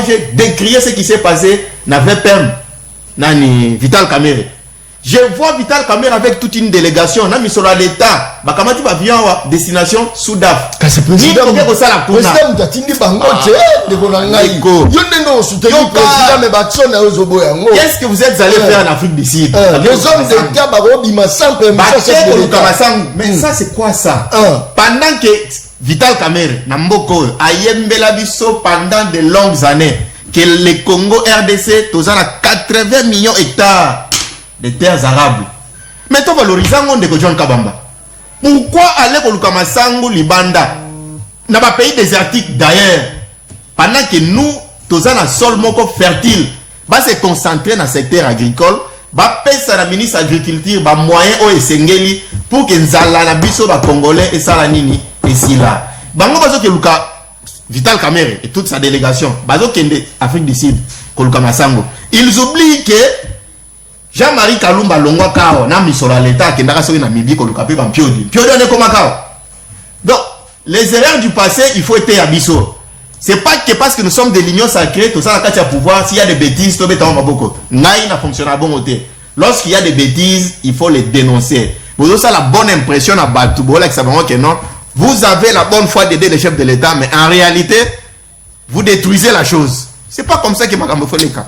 j'ai décrié ce qui s'est passé dans VPM, dans Vital Kamerhe. Je vois Vital Kamerhe avec toute une délégation. On a mis sur l'État. Bakamati va venir à destination Soudaf. C'est président. Qu'est-ce que vous êtes allé faire en Afrique du Sud? Les hommes d'État, mais ça, c'est quoi ça? Pendant que Vital Kamerhe, Namboko, Ayembela Bisso pendant de longues années, que le Congo RDC, tous a 80 millions d'hectares de terres arables. Mais tu valorisant de John Kabamba. Pourquoi aller au Lukamasango Libanda? Dans un pays désertique d'ailleurs. Pendant que nous, tous un sol moko fertile, va se concentrer dans le secteur agricole, va payer la ministre de l'Agriculture, va moyen au Esengeli pour que Nzala na biso ba Congolais et Salanini et si là. Bango bazo que Luka Vital Kamerhe et toute sa délégation, bazo kende Afrique du Sud, ko Lukamasango. Ils oublient que Jean-Marie Kalumba longwa kao na misola l'État qui n'a pas Namibie ko lukape ba Piodi. Piodi on est comme kao. Donc les erreurs du passé, il faut être abisso. C'est pas que parce que nous sommes de l'union sacrée, tout ça la carte à pouvoir, s'il y a des bêtises, tout bêta on beaucoup. Naï n'a fonctionné à bon côté. Lorsqu'il y a des bêtises, il faut les dénoncer. Vous avez ça la bonne impression à Batoubola que ça va que non. Vous avez la bonne foi d'aider les chefs de l'État, mais en réalité, vous détruisez la chose. C'est pas comme ça que Makambo fait les cas.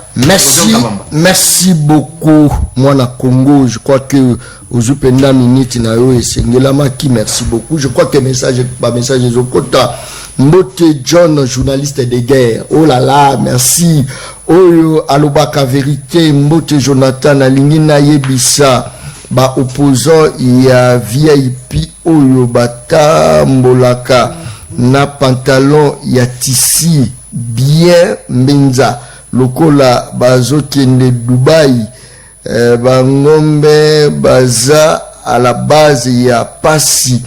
Merci beaucoup, moi na Congo. Je crois que aux Upenda minute na yo et Sengelama qui merci beaucoup. Je crois que message pas message des Okota. Mbote John, journaliste de guerre. Oh là là, merci. Oyo alobaka vérité. Mbote Jonathan alingina yebisa. Ba opposant il y a VIP oyo bata mbolaka na pantalon ya tissu bien menza lokola bazokende Dubai bangombe baza à la base ya pasi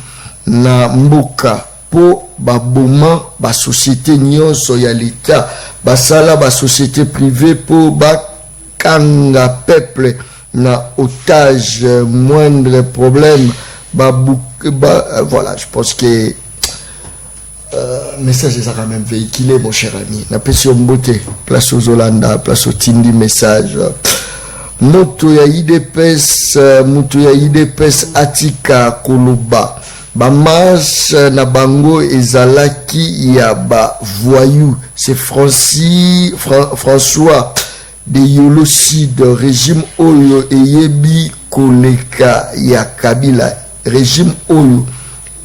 na mboka po baboma ba société nyonso ya l'État basala ba société privée po bakanga peuple na otage moindre problème voilà, je pense que message est quand même véhiculé, mon cher ami. Na pesi beauté, place aux Hollanda, place au Tindi message. Moto ya IDPS Atika Koloba. Bamas na bango ezalaki ya ba voyou. C'est François de yolocide régime oyo eyebi koleka ya Kabila régime oyo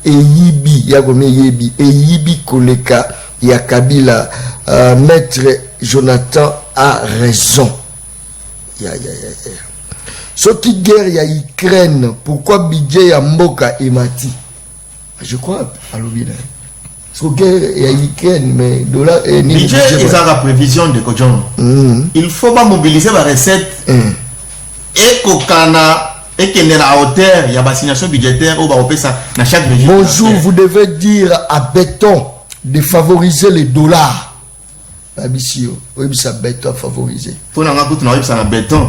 eyibi ya gome eyibi koleka ya Kabila. Maître Jonathan a raison. Ce qui guerre ya Ukraine, pourquoi budget ya mboka emati? Je crois à l'objet. Ce guerre ya Ukraine, mais dollar et budget ils ont la prévision de Kojon. Il faut pas mobiliser la recette et kokana et qu'il y a la hauteur, il y a la assignation budgétaire au bas ça dans chaque région. Bonjour, vous devez dire à Béton de favoriser les dollars. Abissio, oui, ça béton favoriser. Pour nous avoir ça béton,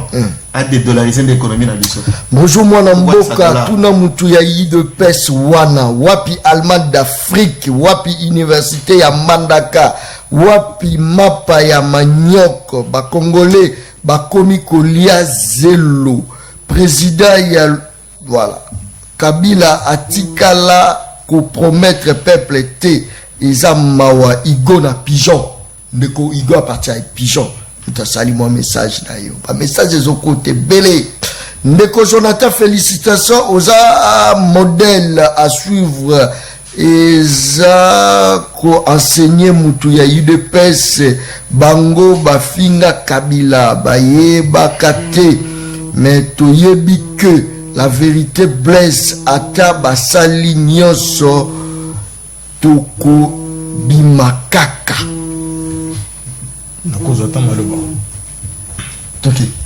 à dédollariser l'économie dans l'issue. Bonjour, moi Namboka, tout na mutu ya de pes wana, wapi Allemagne d'Afrique, wapi université ya Mandaka, wapi mapa ya Maniok, ba Congolais, ba komi kolia zelo, président ya, voilà, Kabila atikala ko promettre peuple te, Izamawa, Igona Pigeon. Ndeko Igo appartient à Pigeon. Tout à sali mon message d'ailleurs. Un message des autres côtés belé. Ndeko Jonathan, félicitations aux modèles à suivre. Et ça, ko enseigner mutu ya UDPS, bango, bafinga Kabila, baye, bakate. Mais toyebi que la vérité blesse ata basali nyonso toko bimakaka.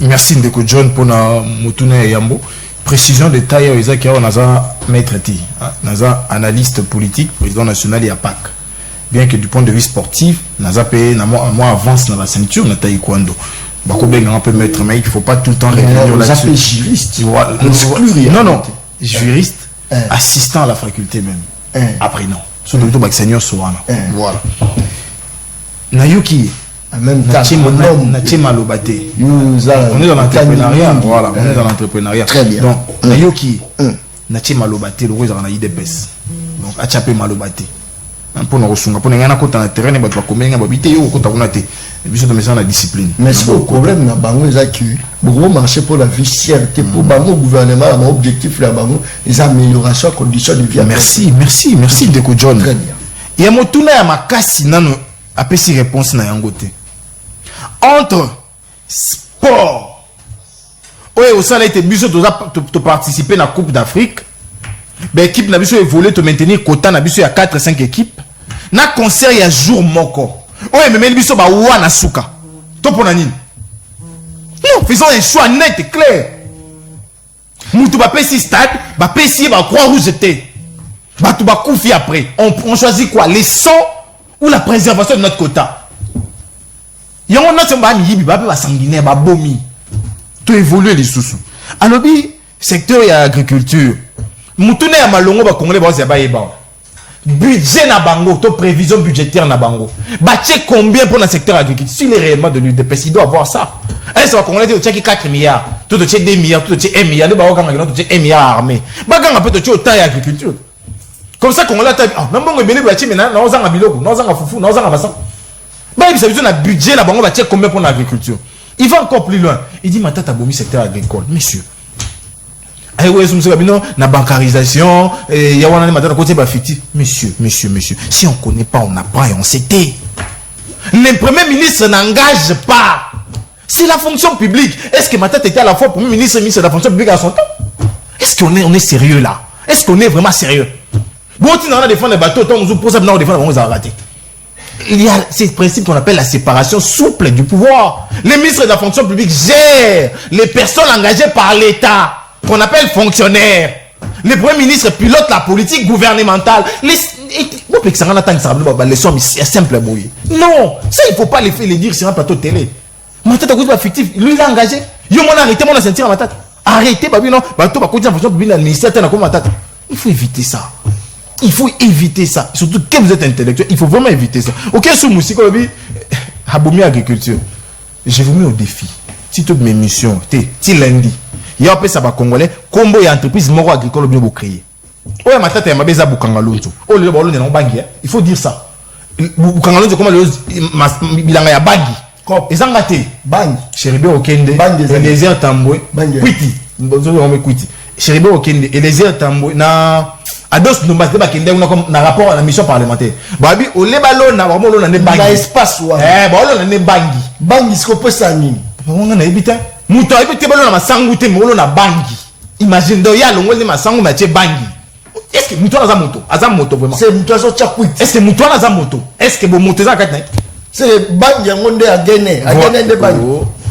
Merci Ndeko John pour na mutuna yambo. Précision de taille aux qui on a maître ti, naza analyste politique, président national et APAC. Bien que du point de vue sportif, naza payé na moi avance dans la ceinture na taekwondo. Bako ben un peu maître mais il faut pas tout le temps revenir là-dessus. Juriste. Non, juriste, assistant à la faculté même. Après non. Surtout tout seigneur Soana. Voilà. Nayuki en même temps, on est dans l'entrepreneuriat. Voilà, on est dans l'entrepreneuriat. Très bien. Donc, Nayoki, Nachi Malobate, le roi en a des baisses. Donc, Achapé Malobate. Pour nous ressonger, pour nous gagner côté dans le terrain, mais pas combien on va habiter ou côté on a été. Et puis, c'est la discipline. Mais c'est le problème, na bango ils accueillent. Beaucoup marché pour la vie chère. Pour bango gouvernement, mon objectif là bango, les améliorations conditions de vie. Merci, Ndeko John. Très bien. Il y a mon tournée à ma casse, non, après si réponse na yangote. Entre sport, oui, au sein de l'équipe, tu participer à la Coupe d'Afrique. L'équipe n'a pas évolué, tu maintenir quota, n'a pas il y a 4-5 équipes. Na concert, il y a jour moko. Oui, mais même si tu as wana suka. Tu pour nani? Non, faisons un choix net et clair. Moutou va payer stade, va payer, va croire où j'étais. Va tout va confier après. On choisit quoi? Les sons ou la préservation de notre quota? Il y a un autre qui va sanguinaire, va bomi. Tout évolue les sous-sous. Alors, secteur et agriculture. Moutoune à Malongo, va congolais, va budget na bango, to prévision budgétaire na bango. Bâtir combien pour le secteur agricole? Si les réellement de l'UDPS, il doit avoir ça. Est-ce qu'on a dit 4 milliards, tout de 2 milliards, tout de 1 milliard, nous avons 1 milliard armé. Bagang un peu de taille agriculture. Comme ça qu'on a la taille. Ah, non, bon, mais bâtir maintenant, nous avons un biloko, nous avons un foufou, nous avons un bassin. Bah, il s'agit d'un budget là, bango va tirer combien pour l'agriculture? Il va encore plus loin. Il dit, ma tata bomi secteur agricole, monsieur. La bancarisation, il y a un côté fictif. Monsieur, si on ne connaît pas, on apprend et on s'était. Le Premier ministre n'engage pas. C'est la fonction publique. Est-ce que ma tête était à la fois Premier ministre et ministre de la fonction publique à son temps? Est-ce qu'on est sérieux là? Est-ce qu'on est vraiment sérieux? Bon, si on a défendu les bateaux, on nous pose à défendre, on va rater. Il y a ce principe qu'on appelle la séparation souple du pouvoir. Les ministres de la fonction publique gèrent les personnes engagées par l'État, qu'on appelle fonctionnaires. Le Premier ministre pilote la politique gouvernementale. Les sommes simples. Non, ça il ne faut pas les dire sur un plateau de télé. Ma tête est fictif. Lui il est engagé. Il m'a arrêté, mon sentir ma tête. Arrêtez, non. Il faut éviter ça. Il faut éviter ça. Surtout que vous êtes intellectuel, il faut vraiment éviter ça. Ok, sous Moussiko, Haboumi agriculture. Je vous mets au défi. Si toutes mes missions, si lundi, il y a un peu ça congolais, combo et entreprise moro agricole bien vous créer. Ouais, ma tête est ma beza boukangalonzo. Oh, le ballon est en bangi. Il faut dire ça. Boukangalonzo, comment le bilanga ya bangi. Et ça ngate. Bang. Chéribe Okende. Bang des Eliezer Tambwe. Bang. Kwiti. Kwiti. Chéribe Okende. Eliezer Tambwe. Na. Ados Ndomba c'était bakende na rapport à la mission parlementaire. Babi ole balona vraiment lona ne bangi. Na espace wa. Balona ne bangi. Bangi ce qu'on peut ça nini. Papa na ebita. Muto ebite balona masangu te molo na bangi. Imagine do ya longo ni masangu matie bangi. Est-ce que muto aza moto? Aza moto vraiment. C'est muto so chakwiti. Est-ce que muto aza moto? Est-ce que bo moto za katna? C'est bangi yango nde agene. Agene nde bangi.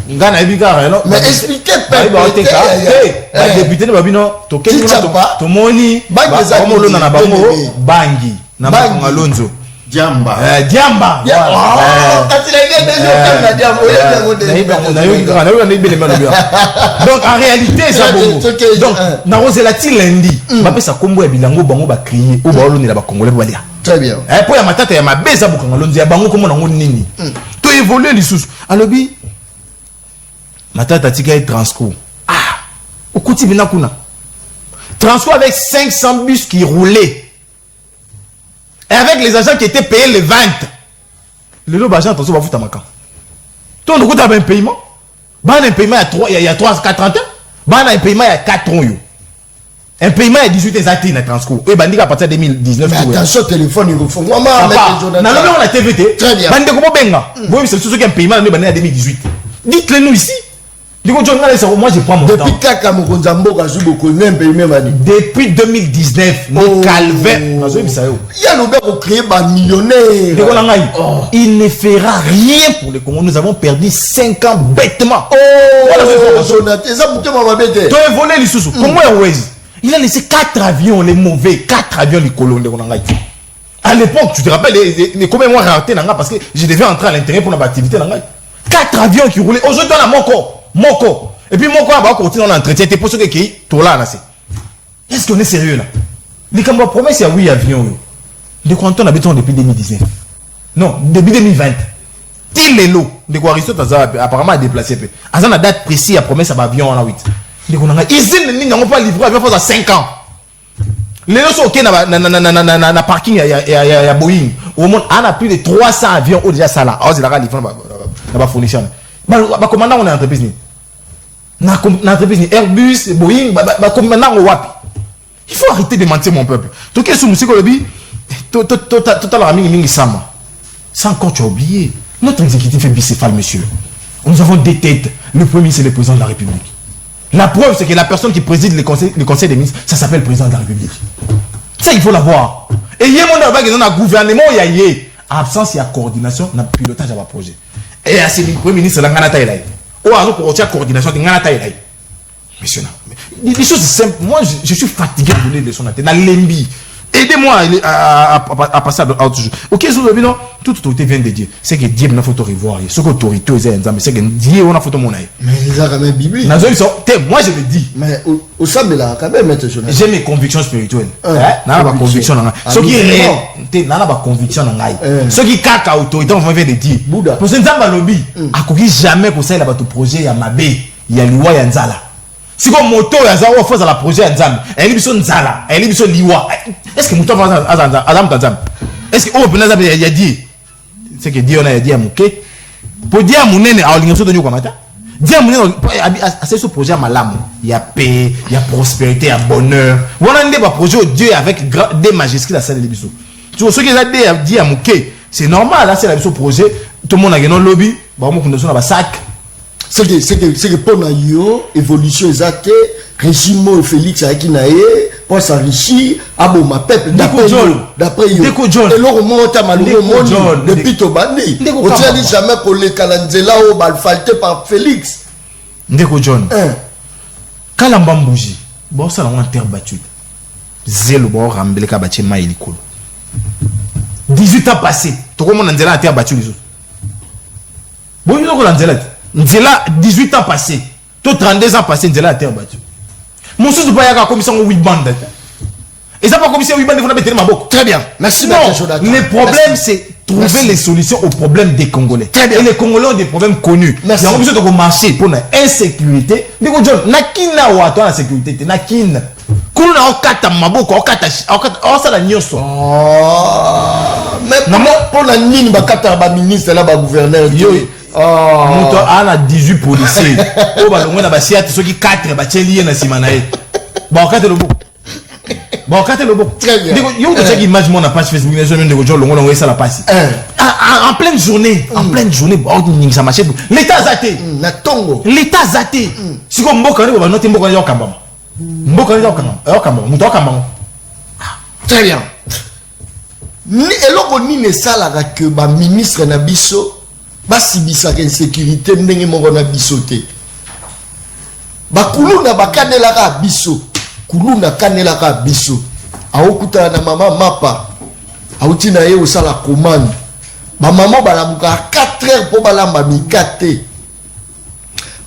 Ngana ebika no. Mais expliquez pas. Le député ne va bien to to moni bangi na bango bangi na bango Alonso Diamba. Diamba. Donc en réalité ça bon. Donc na roselati lundi ba pesa kombo ya bilango bango ba crier o ba oloni na ba congolais ba lia. Très bien. Po ya matata ya mabeza bokanga Alonso ya bango komo nango nini. To évoluer lisusu. Alobi matata tika et transco. Au côté de Nakuna. Transport avec 500 bus qui roulaient. Et avec les agents qui étaient payés les 20. Le lot d'agents, attention, va foutre à Macan. Ton de un paiement. Ban un paiement il y a 3, 4 ans. Ban un paiement il y a 4 ans. Un paiement il y a 18 ans dans Transco. Et bandit à partir de 2019. Mais attention, téléphone, il faut. Moi, on a TVT. Très bien. Bandit comment benga. Vous c'est ceux qui ont un paiement en 2018. Dites-le nous ici. Moi je prends mon temps. Depuis 2019, Calvin. Il y a le gars qui créé un millionnaire. Il ne fera rien pour les Congolais. Nous avons perdu 5 ans bêtement. Comment il a laissé 4 avions, les mauvais, 4 avions les colons. À l'époque, tu te rappelles, les combien moi raté parce que je devais entrer à l'intérieur pour notre activité. 4 avions qui roulaient. Aujourd'hui, on a mon corps. Moko. Et puis Moko va continuer l'entretien. T'es pour ce qui est tout là. Est-ce qu'on est sérieux là? Les Cambodgiens promettent c'est oui avion. De quand on habite depuis 2019? Non, depuis 2020. Til les lots. De quoi Aristote apparemment déplacé. À la date précise, a promis ça va avion en 8. De quoi on a ils n'ont pas livré avion pendant 5 ans. Les lots sont ok na parking ya Boeing. Au monde on a plus de 300 avions au déjà ça là. Alors c'est la livré na fournisseur. Bah commandant on est entreprise ni. Na entreprise Airbus, Boeing, commandant au wapi. Il faut arrêter de mentir mon peuple. Tout que sous musique lobby, total mingi sama. Sans quand tu as oublié, notre exécutif est bicéphale monsieur. Nous avons des têtes. Le premier c'est le président de la République. La preuve c'est que la personne qui préside le conseil des ministres, ça s'appelle président de la République. Ça il faut l'avoir. Et il y a mon gouvernement il y a absence il y a coordination, na pilotage à projet. Et à ce premier ministre la ngana taïla. Ou alors pour la coordination de ngana taïla. Monsieur les choses simples. Moi je suis fatigué de donner des leçons à tête. Na lembi. Aidez-moi à passer à autre chose. Ok, non, toute autorité vient de Dieu. C'est que Dieu n'a pas photo revoir. Ce que l'autorité c'est que Dieu on a photo mon œil. Mais ils ont quand même biblique. Moi je le dis. Mais au sein de là, quand même, j'ai mes convictions spirituelles. N'a pas conviction. Ce qui est n'a pas conviction. Ce qui caca autorité on vient de Dieu. Pour ce nzamba lobby, a couru jamais pour ça il a pas tout projet ya mabe, ya liwa ya nzala. Si comme moto ya zawa force à la projet nzambe, elle biso nzala, elle biso liwa. Est-ce que moto va azam tazam? Est-ce que au penaza ya dit c'est que Dieu on a dit à muké. Pour dire munene a olingaso donyo kwa mata. Dire munene à ce projet malamu, il y a paix, il y a prospérité, il y a bonheur. On a un projet Dieu avec des majuscules à salle de biso. Tu vois ce que ça dit à muké, c'est normal là c'est la biso projet, tout le monde a gagné lobby, ba mo kundoso na ba sac. C'est que pour yo évolution exacte régime Félix Akinae pour s'enrichir à bon ma peuple d'après yo et leur monte à malou monde depuis Tobani on dit jamais pour les Kalanzela au bal falté par Félix Ndeko John Kalamba Mbouji bon ça on terre battue zélo bon rambele ka bâti mai likolo 18 ans passés to comment on a terre battue les autres bon ils ont Kalanzela Nzela 18 ans passés, tout 32 ans passés, Nzela a terre battue. Mon sous pas y a commission 8 bandes. Et ça pas commission 8 bandes, il faut mettre ma boque. Très bien. Merci. Non, le problème c'est trouver les solutions aux problèmes des Congolais. Très bien. Et les Congolais ont des problèmes connus. Merci. Il y a besoin de marcher pour l'insécurité. Mais John, nakina ou toi la sécurité, nakina. Kuna okata maboko, okata ça la nyoso. Mais pour la ligne ba kata ba ministre là ba gouverneur. Moto a 18 policiers. Oh bah on a basé à ceux qui 4 bah teli na simanae. Bon 4 le beau. Bon 4 le beau. Très bien. Yo de chaque image mon page Facebook les jeunes de Godjo longo longo ça la passe. En pleine journée, ça marche. L'état zaté. Na tongo. L'état zaté. Si comme mboka ba noter mboka yo kambam. Mboka yo kambam. Yo kambam, muto kambam. Très bien. Eloko nini esalaka que ba ministre na biso basibisaka insécurité ndenge moko na biso te. Bakuluna bakanelaka biso. Kuluna kanelaka biso. Aokutana na mama mapa. Auti na ye osala commande. Ba maman balamuka 4 heures po balamba mikate.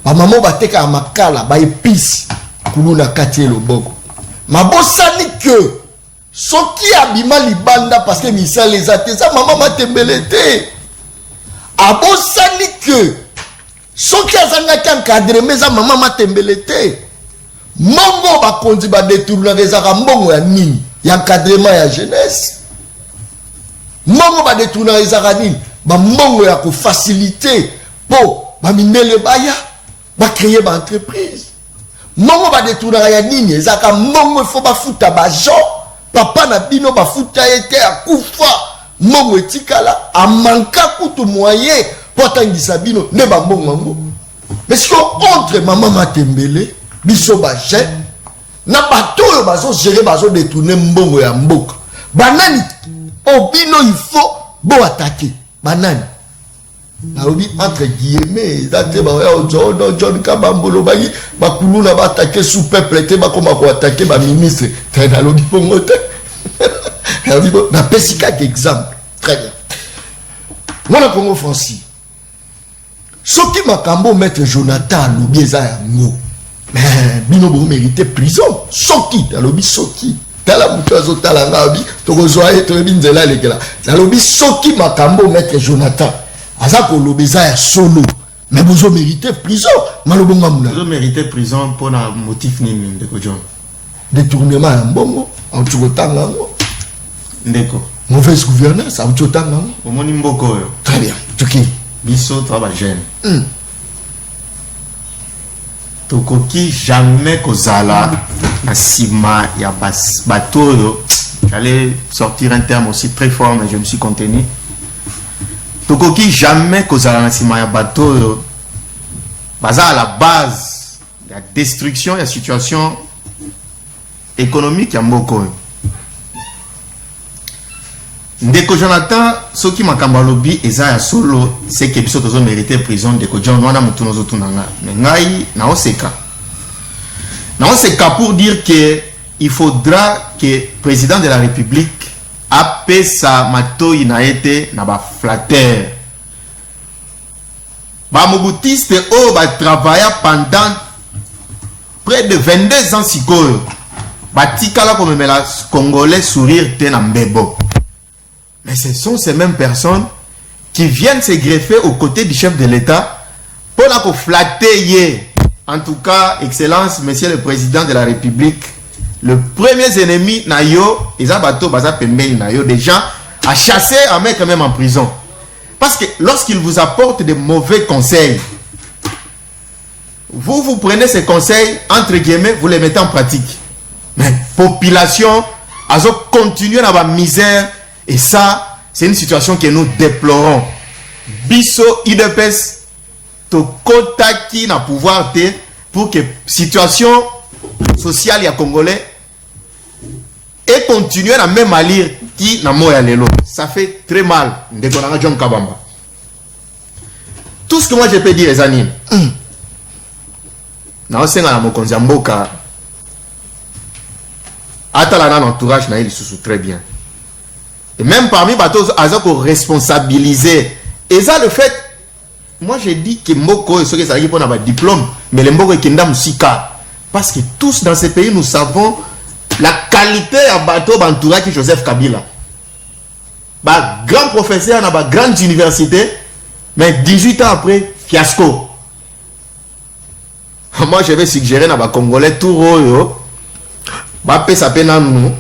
Ba maman bateka makala ba épice. Kuluna kati loboko. Mabosani que soki abima libanda parce que misala les ateza maman matembelete. Abosani que soki azanga encadré meza maman matembelete. Mongo ba konzi ba détourner ezaka mbongo ya nini ya encadrement ya jeunesse. Mongo ba détourner ezaka nini ba mbongo ya ko faciliter po ba mindele baya ba créer ba entreprise. Mongo ba détourner ya nini ezaka mbongo faut ba futa ba gens papa na bino ba futa ete akufa mongo etikala amanka kutu moyen po tangisa bino ne ba mbongo ngo. Mais si on entre maman matembele biso ba jet na bato yo bazo gérer bazo détourner mbongo ya mboka banani obino il faut bo attaquer banani na obi entre guillemets date ba ya John Kabambolo bagi bakuluna ba attaquer sous peuple te ba koma ko attaquer ba ministre te na lobi pongo te na pesika exemple très bien mona Congo Francis soki makambo maître Jonathan lobi eza ya ngo. Mais bino bo mérité prison soki talobi soki tala muto tala ngabi tokozwa et binzela lekela talobi soki makambo maître Jonathan azako lobeza ya solo mais vous mérité prison malobonga muna vous mérité prison pour un motif nini ndeko John détournement ya mbongo autukotanga ngo ndeko mauvaise gouvernance autukotanga ngo omoni mboko yo très bien tuki biso travail jeune tokoki jamais kozala na sima ya bateau. J'allais sortir un terme aussi très fort mais je me suis contenu. Tokoki jamais kozala na sima ya bateau baza à la base la destruction la situation économique ya mboko. Ndeko Jonathan soki makambo lobi eza ya solo c'est que biso tozo mériter prison ndeko John wana mutuno zo tunanga mais ngai na oseka pour dire que il faudra que le président de la République appelle sa matoi na été na ba flatteur ba mobutiste o ba travailler pendant près de 22 ans sikoyo ba tikala comme mela congolais sourire te na mbebo. Mais ce sont ces mêmes personnes qui viennent se greffer aux côtés du chef de l'État pour la flatter. En tout cas, Excellence, Monsieur le Président de la République, le premier ennemi, Nayo, ils ont bateau, Nayo, des gens à chasser, à mettre même en prison. Parce que lorsqu'ils vous apportent de mauvais conseils, vous prenez ces conseils, entre guillemets, vous les mettez en pratique. Mais population, elles ont continué dans la misère. Et ça, c'est une situation que nous déplorons. Biso IDPS, to kotaki na pouvoir te pour que situation sociale ya congolais et continuer la même allure qui na moya lelo. Ça fait très mal. Ndekonanga John Kabamba. Tout ce que moi je peux dire les amis. Na osenga na mokonzi mboka. Atala na entourage na il sous très bien. Et même parmi les bateaux, ils ont responsabilisé. Et ça, le fait, moi j'ai dit que Moko, ceux qui ont un diplôme, mais les Moko qui ont Sika. Parce que tous dans ces pays, nous savons la qualité à bateau d'entourage de Joseph Kabila. Bah, grand professeur dans une grande université, mais 18 ans après, fiasco. Moi je vais suggérer dans les Congolais tout royo, bah, ça peine à nous.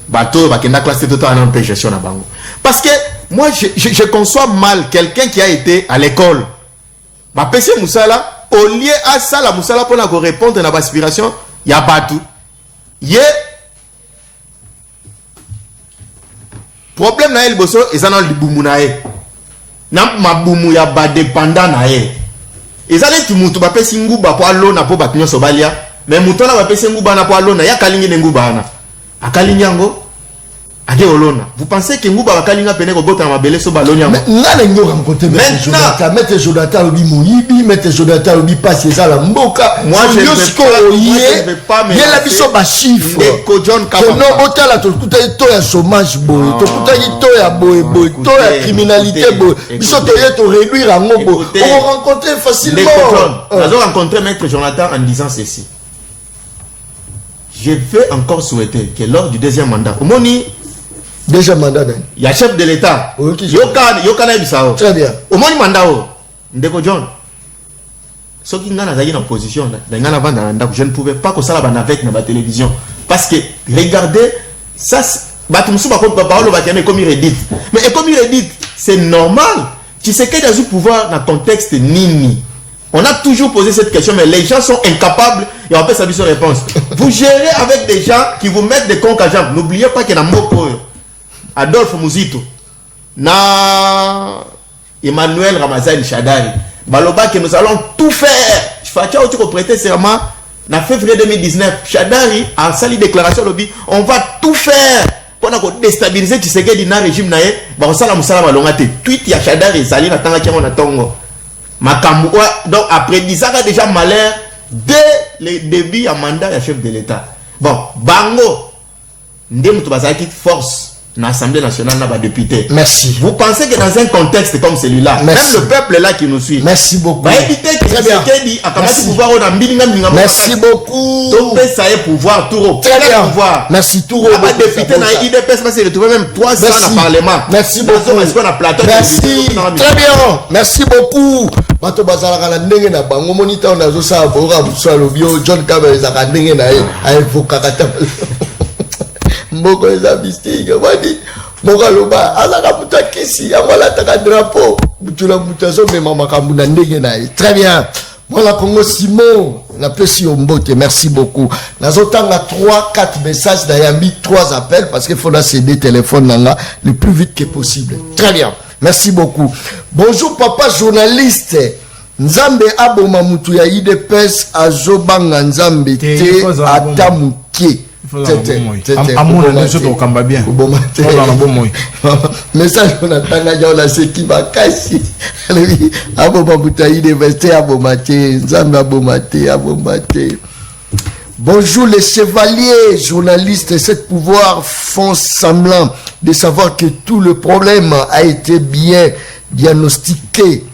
Bateau, classe total en gestion à Bango. Parce que moi, je conçois mal quelqu'un qui a été à l'école. ba pesi musala au lieu à ça la musala pour na répondre na aspiration ya batu ye problème na el boso ezana libumu na ye na mabumu ya ba dépendant na ye ezana ti mutu ba pesi nguba po alona po batunyo sobalia mais mutu na ba pesi nguba na po alona ya kalingi ne nguba na akalingi yango ade olona. Vous pensez que nguba bakalinga pene ko bota na mabele so baloni yango ngana ngo rencontre Maître Jonathan Obi Moyibi Maître Jonathan Obi passe ça la mboka moi je ne vais pas me la biso ba chiffre ko John Kabamba non otala to kuta to ya chômage boy to kuta to ya boy to ya criminalité boy biso to ye to réduire en boy on rencontrer facilement on a rencontré Maître Jonathan en disant ceci. Je veux encore souhaiter que lors du deuxième mandat au moni déjà mandat il y a chef de l'État yokana bisao très bien au moins mandat ndeko John ce qui ngana zali en position ngana vanda ndako je ne pouvais pas que ça la avec na télévision parce que regardez ça batum suba ko parole ba comme il redit mais comme il redit c'est normal tu sais que dans un pouvoir dans contexte nini on a toujours posé cette question mais les gens sont incapables et on peut savoir sa réponse vous gérez avec des gens qui vous mettent des cons à jambes n'oubliez pas que na moko Adolphe Muzito na Emmanuel Ramazani Shadari baloba que nous allons tout faire. Fatia tu prêter serment na février 2019 Shadari a sali déclaration lobby on va tout faire pour déstabiliser Tshisekedi na régime nae ba sala musala balonga te tweet ya Shadari sali na tanga kiamo na tongo makambo donc après 10 ans déjà malheur dès le début à mandat ya chef de l'État bon bango ndem to bazaki force l'Assemblée nationale n'a pas député. Merci. Vous pensez que dans un contexte comme celui-là, même le peuple là qui nous suit, merci beaucoup. Va éviter que Tshisekedi a commencé pouvoir au Nambilinga. Merci beaucoup. Donc ça est pouvoir tout. Très bien. Pouvoir. Merci tout. Pas député dans IDPS parce qu'il retrouvé même 300 dans le Parlement. Merci beaucoup. Merci. Très bien. Merci beaucoup. Bato bazalaka na ndenge na bango moniteur na zo sa bora musalo bio John Kabeza ka ndenge na ye aevoka kata mboko eza bistinga wadi mokaloba azaka mutakisi amala taka drapeau mutula mutazo mema makambu na ndenge na ye. Très bien. Voilà Congo Simon la pesi ombote merci beaucoup. Nazotanga 3-4 messages d'Ayambi 3 appels parce qu'il faut la céder téléphone nanga le plus vite que possible. Très bien. Merci beaucoup. Bonjour papa journaliste. Nzambe aboma mutu ya IDPS azobanga nzambe te atamuke. Message on attend ya la seki bakasi. Aboma mutu ya IDPS abomate nzambe abomate abomate. Bonjour les chevaliers, journalistes, et cette pouvoir font semblant de savoir que tout le problème a été bien diagnostiqué.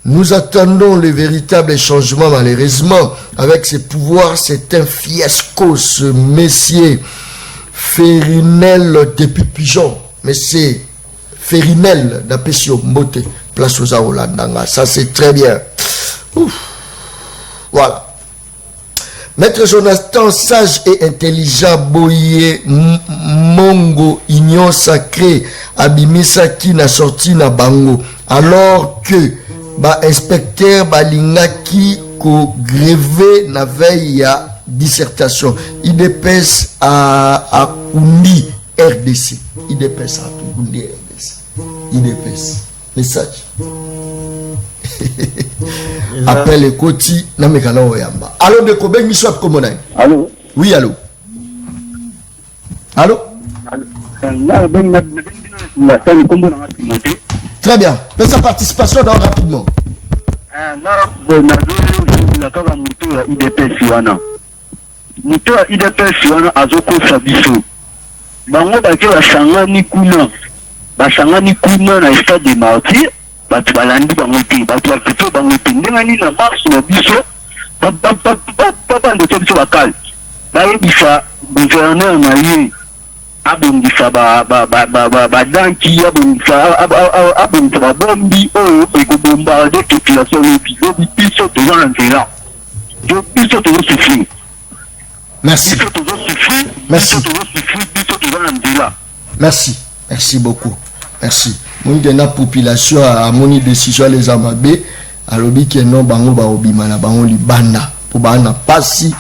Nous attendons le véritable changement malheureusement. Avec ces pouvoirs, c'est un fiasco, ce messier Ferinel depuis Pigeon. Monsieur Ferinel d'Apessio Mbote, place aux Aolandanga. Ça c'est très bien. Ouf. Voilà. Maître Jonathan, sage et intelligent, Boye Mongo, Union sacrée, Abimisa qui n'a sorti na bango. Alors que, inspecteur Balingaki, ko grévé na veille à dissertation. IDPS à Kundi, RDC. IDPS à Kundi, RDC. IDPS. Message. Appelle les Koti, Namekana Oyamba. Allô, de Kobe, Michel Komonai. Allô? Oui, allô? Allô? Très bien. Fais sa participation dans rapidement. Basangani kuna na stade de martyr batu balandi bango te batu plutôt bango te ndengani na marche na biso papa ndo biso bakal bayebisa gouverneur na ye abongisa badanki abongisa babombi oyo ekobombarde population lobi biso toza na nzela biso tozosufrir merci biso tozosufrir merci biso toza na nzela merci merci beaucoup. Merci. Mon de la population a moni décision les amabé alobi ke non bango ba obima na bango libanda po bana pasi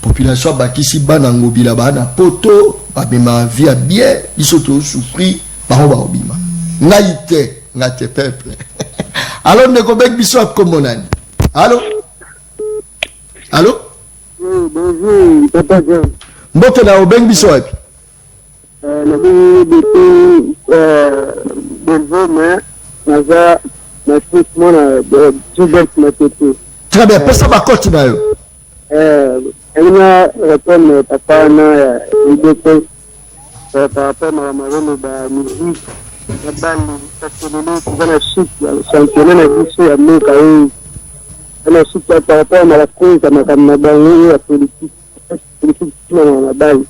population bakisi bana ngobila bana poto babima via bien biso to souffrir bango ba obima ngaite ngate peuple. Alors ne kobek biso akomonani. Allô? Allô? Oui, bonjour, Papa Jean. Mbote na obeng biso wapi? Depuis bonjour, mais naza na traitement de Gilbert Matete. Très bien, pesa ba koti na yo. Elina répondre papa na idée par rapport à ma ba musique. La balle, parce que nous avons la chute, le championnat na biso ya Moka oyo. Ana chute par rapport à la cause à ma bango ya politique na balle.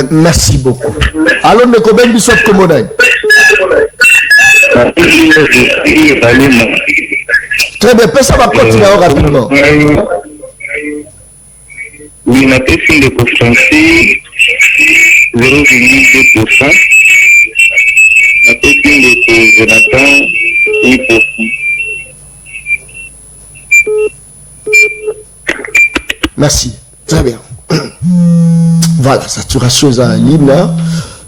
Merci beaucoup. Alors, ne combien de bisous comme on a? Très bien, ça va continuer rapidement. Oui, on a fait une déconstance 0,2%. On a fait une de Jonathan 1%. Merci. Très bien. Voilà, saturation est en ligne.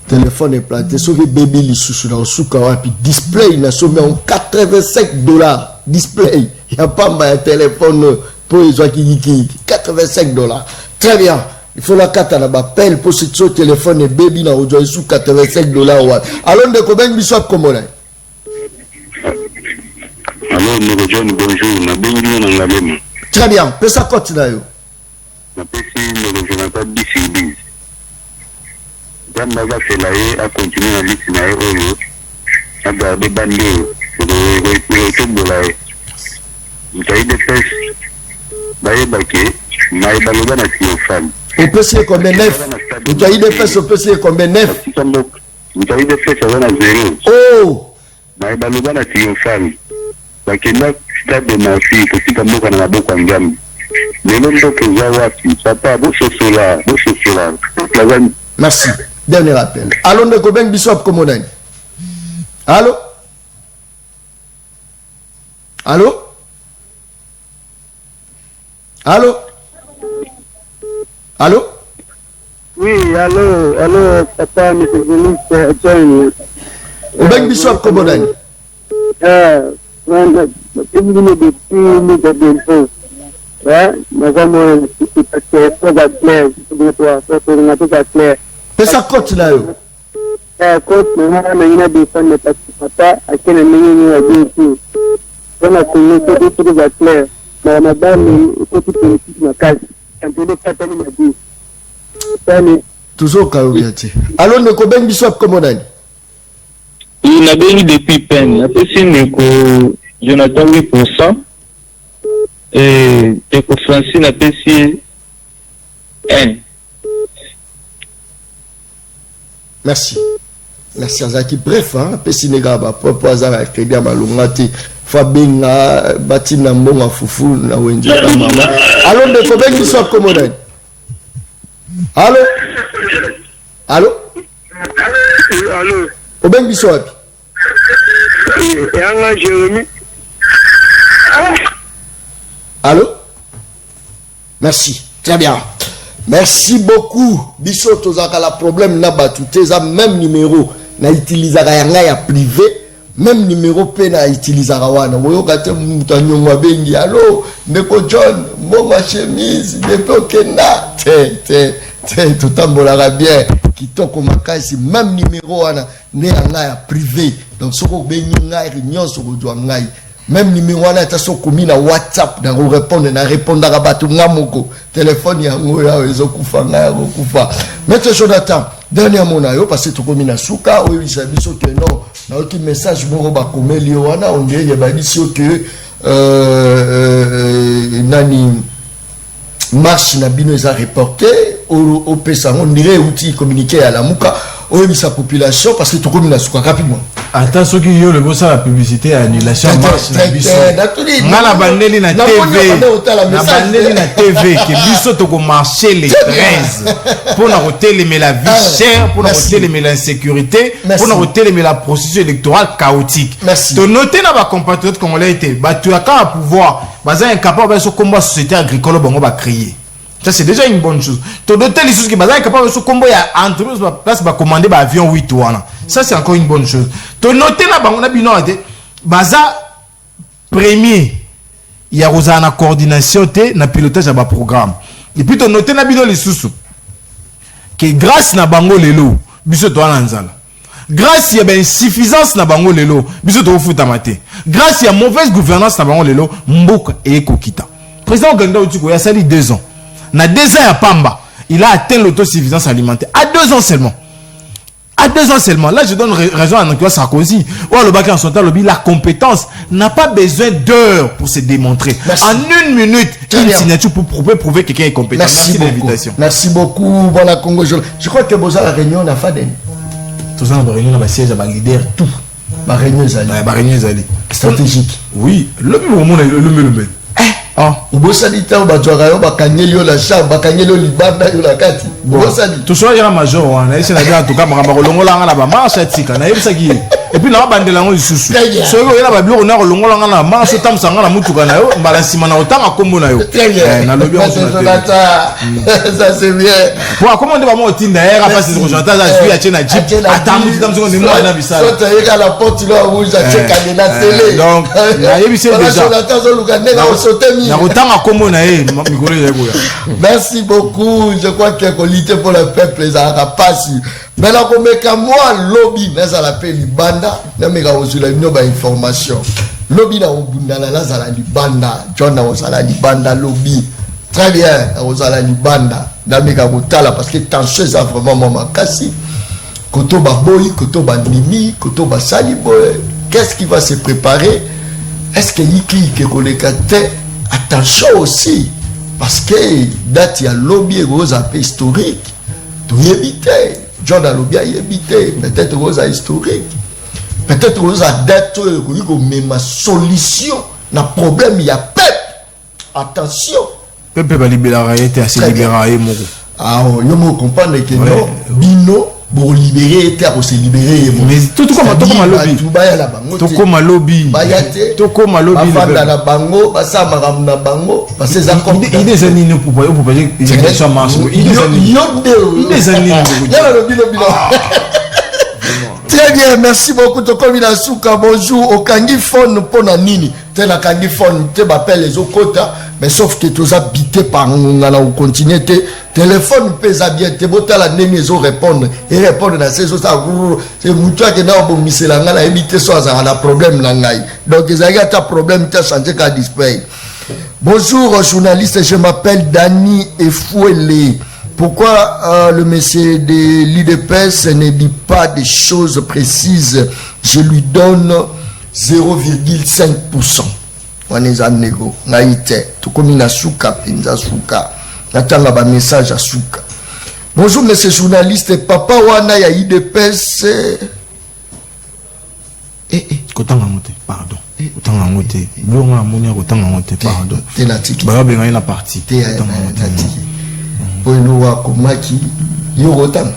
Téléphone est planté. Sauf que baby l'issue dans le souk. Puis display, il a sommé en $85. Display. Il n'y a pas de téléphone pour les gens qui disent $85. Très bien. Il faut la carte à la appel pour ce téléphone et baby dans le sous $85. Alors, de combien de bisous comme on a? Alors, nous John, bonjour. Très bien. Peut ça continuer? Je n'ai pas dit si bien. J'aimerais faire la à continuer à l'itinéraire à garder bandé pour le retour de la haie. Vous avez des fesses, d'ailleurs, mais il y a des femmes. Au PC combien 9? Vous avez des fesses au PC combien 9? Vous avez des fesses à 0. Oh! Mais il y a des femmes. Parce que là, stade de ma fille, que si tu as beaucoup en gamme. Merci. Dernier appel. Allons de Koben Bishop Komonen. Allô? Allô? Allô? Allô? Oui, allô, papa, monsieur Denis, John. Koben Bishop Komonen. Pesa cote là yo. Cote na ina de fan de papa akena mengi ya jitu. Kama kuna kitu za clair. Na madame côté politique na kazi. Antene pata ni madi. Tani toujours kaobiati. Alors ne ko ben bisop comme on a. Il a béni depuis peine. Après c'est neko Jonathan 8%. Et pour Francine a payé 1. Merci. Merci Azaki. Bref, hein, Pessi Negaba, propre hasard, crédit à Malungati, Fabinga, Batina Monga Foufou, na Wendy Mama. Allô, de Koben qui soit commodé. Allô? Allô? Allô? Koben qui soit. Yanga Jérémy. Allô? Merci. Très bien. Merci beaucoup. Biso tozaka la problème na batute za même numéro na utilisaka yanga ya privé, même numéro pe na utilisaka wana. Moyo kate mutanyo mabengi. Allô, ndeko John, mbonga chemise, ndeko kenda. Tutambola bien. Kitoko makasi même numéro wana ne yanga ya privé. Donc soko bengi ngai nyonso kodwa ngai. Même numéro wana etaso komi na WhatsApp na répondre na répondre à batu ngamoko téléphone yango ya ezokufa nga kufa. Maître Jonathan, dernier mot na yo parce que tokomi na suka oyo biso que non na aucun message moko ba komeli wana on dit ba biso que nani marche na bino eza reporté au pesa on dirait outil communiquer à la muka oyo bisa population parce que tokomi na suka rapidement. Attends, ceux qui ont le beau ça, la publicité, annulation, marche, na biso. Ngala bandeli na TV. Na bandeli na TV, que biso toko marcher les 13. Pour na hôtel mais la vie chère, pour na hôtel mais l'insécurité, pour na hôtel mais la processus électorale chaotique. Merci. To noter na ba compatriotes congolais était, ba tu as qu'à pouvoir, baza incapable de ce combat société agricole bango ba créer. Ça c'est déjà une bonne chose. To noter les choses qui baza incapable de ce combat ya entreprise ba place ba commander ba avion 8 wana. Ça c'est encore une bonne chose. To noter na bango na bino ate baza premier il y a une coordination na pilotage ba programme. Et puis to noter na bino les sous que grâce na bango lelo biso to ala nzala. Grâce il y a insuffisance na bango lelo biso to futa mate. Grâce il y a mauvaise gouvernance na bango lelo mboka e kokita. Président Ganda Otiko ya sali 2 ans. Na 2 ans ya pamba, il a atteint l'autosuffisance alimentaire à 2 ans seulement. À 2 ans seulement. Là, je donne raison à Nicolas Sarkozy. Ou à l'Obaki en son temps, la compétence n'a pas besoin d'heures pour se démontrer. Merci. En 1 minute, une signature pour prouver que quelqu'un est compétent. Merci de l'invitation. Merci beaucoup, voilà Congo. Je crois que vous avez la réunion à Faden. Tout ça, la réunion, la siège, la leader, tout. La réunion, stratégique. Oui, le même. Ah, ubosalita ubajwaka yo bakanyeli yo la chambre bakanyeli yo libanda yo la kati ubosali tout ça ira major wana ese na bien en tout cas makamba kolongola nga na ba marche tika na yebisa ki et puis na bandela ngo lisusu so yo ira ba bilo na kolongola nga na marche tamsa nga na mutuka na yo mbala sima na otanga kombo na yo na lobi on ça c'est bien pour comment on va mo tinda era passe ce Jonathan ça suit a tena jeep atamu tamso ngo na bisala so ta la porte là rouge a cheka na télé donc na yebisa déjà Jonathan zo lugane na osote. Merci beaucoup. Je crois qu'il y a qualité pour le peuple. Les Arapas. Mais là, comme moi, lobby, mais ça l'appelle Libanda. Mais mais quand vous avez une information, lobby na obundala la zala Libanda. John na zala Libanda lobby. Très bien. Na zala Libanda. Na mais quand vous tala parce que tension ça vraiment maman kasi. Koto ba boy, koto ba nimi, koto ba saliboy. Qu'est-ce qui va se préparer? Est-ce que yiki que kolekate? Attention aussi, parce que date il y a lobby rose un peu historique. Tu éviter, John a lobby éviter, peut-être rose historique, peut-être rose a date même ma solution, na problème il y a peuple. Attention. Peuple va libérer, était assez libéré mon. Ah, yo me comprendre que non, bino. Pour libérer, pour se libérer. Mais tout comme lobby. Tout comme lobby. Tout comme lobby. La bango, ça maram na bango, parce que ça compte. Il des années nous pour dire que ça marche. Il des années. Très bien, merci beaucoup. Tokomina Souka, bonjour. Au Kangi Phone pour Nini. Tel la Kangi Phone, tu m'appelles les Okota, mais sauf que tu as habité par on continue. Téléphone pèse bien, tu as la nemi les répondre et répondre dans ces autres. C'est Moutua qui n'a pas mis la ngala éviter ça, ça a un problème langai. Donc, il y a un problème, tu as changé qu'à display. Bonjour, journaliste, je m'appelle Dani Efouélé. Pourquoi le monsieur de l'IDPS ne dit pas des choses précises? Je lui donne 0,5%. On est en négo. Naïté. Tout comme il a souka, pinza souka. N'attends pas message à souka. Bonjour, monsieur journaliste. Papa wana ya IDPS. Kotanga ngote, pardon. Kotanga ngote. Blonga monia kotanga ngote, pardon. T'es natique. Bah, ben, il a parti. T'es natique. Oiloa komaki yorotan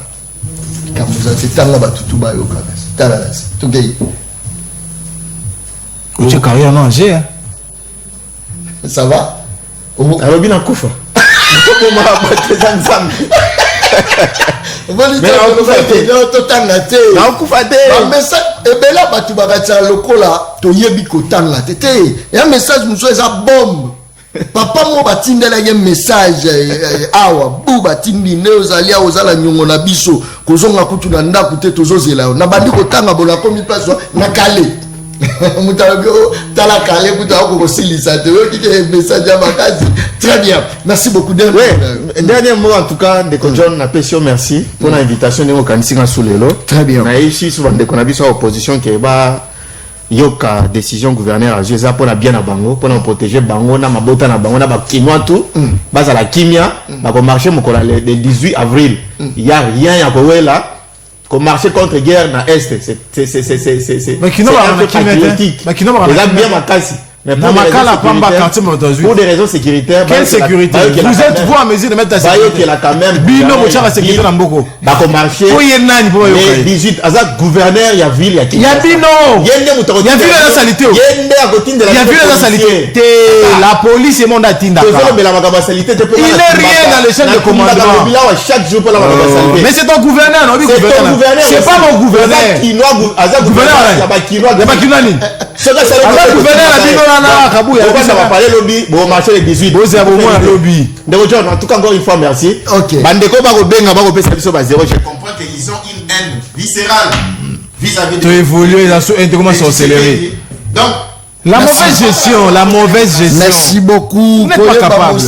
kamuza tetanga batutu bayo kabasi tala tokei oche carrière non j'ai hein ça va alors bien kufa comment va battre ensemble mais totanga te na kufa te message ebela batu bakatia lokola toyebi kotanga te ya message muso eza bombe. Papa mo batindela ye message awa bu batindi ne ozali ozala nyongo na biso kozonga kutu na ndaku te tozozela na bandi kotanga bona komi place na kale mutalo tala kale kuta ko kosilisa te yo kike message ya bakazi. Très bien, merci beaucoup. Dernier mot en tout cas de John na pesio merci pour l'invitation de Mokansinga Soulelo. Très bien. Na ici souvent de qu'on a biso opposition qui ba yoka décision gouverneur a joué ça pour la bien à bango pour nous protéger bango na mabota na bango na ba kinwa tout base à la kimia ba ko marcher mon le 18 avril il y a rien ya ko wela qu'on marchait contre guerre dans l'Est. C'est mais qui n'ont pas patriotique. Mais qui n'ont pas bien ma casse. Mais pour des raisons sécuritaires. Quelle sécurité? Vous êtes vous à mesure de mettre la sécurité. Bino, la sécurité dans beaucoup. D'accord, marché. Les 18, gouverneur, il y a ville, il y a Bino. Il y a ville dans la salité. Il y a ville dans la salité. La police est mon atinda. Il n'est rien dans l'échelle de commandement. Chaque jour pour la salité. Mais c'est ton gouverneur, non? C'est pas mon gouverneur. Ça va parler lobby, bon marché les 18. Vous avez au moins lobby. En tout cas, encore une fois, merci. Ok. Bandeko Barobenga Baropesa Biso Bazero, je comprends qu'ils ont une haine viscérale vis-à-vis de. Tu évolues, comment s'accélérer. Donc, la mauvaise gestion. Merci beaucoup. Vous n'êtes pas capable.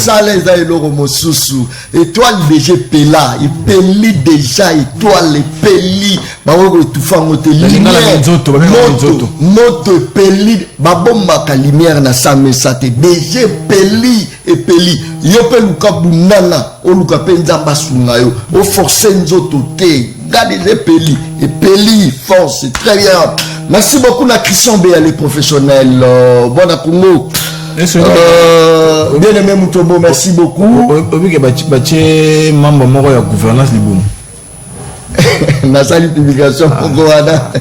Étoile BG Pela, il peli déjà, étoile peli. Tout faire moto peli, babomba ka lumière na sa mesate. BG peli et peli. Yo pe luka bunana, o luka penza basunga yo. O forcer nzoto te. Gardez peli et peli force, c'est très bien. Merci beaucoup na Christian Béa les professionnels. Bon à Congo. Bien aimé Mutombo, merci beaucoup. Obi ke batie membre moko ya gouvernance libumu. Na sali publication Congo wana.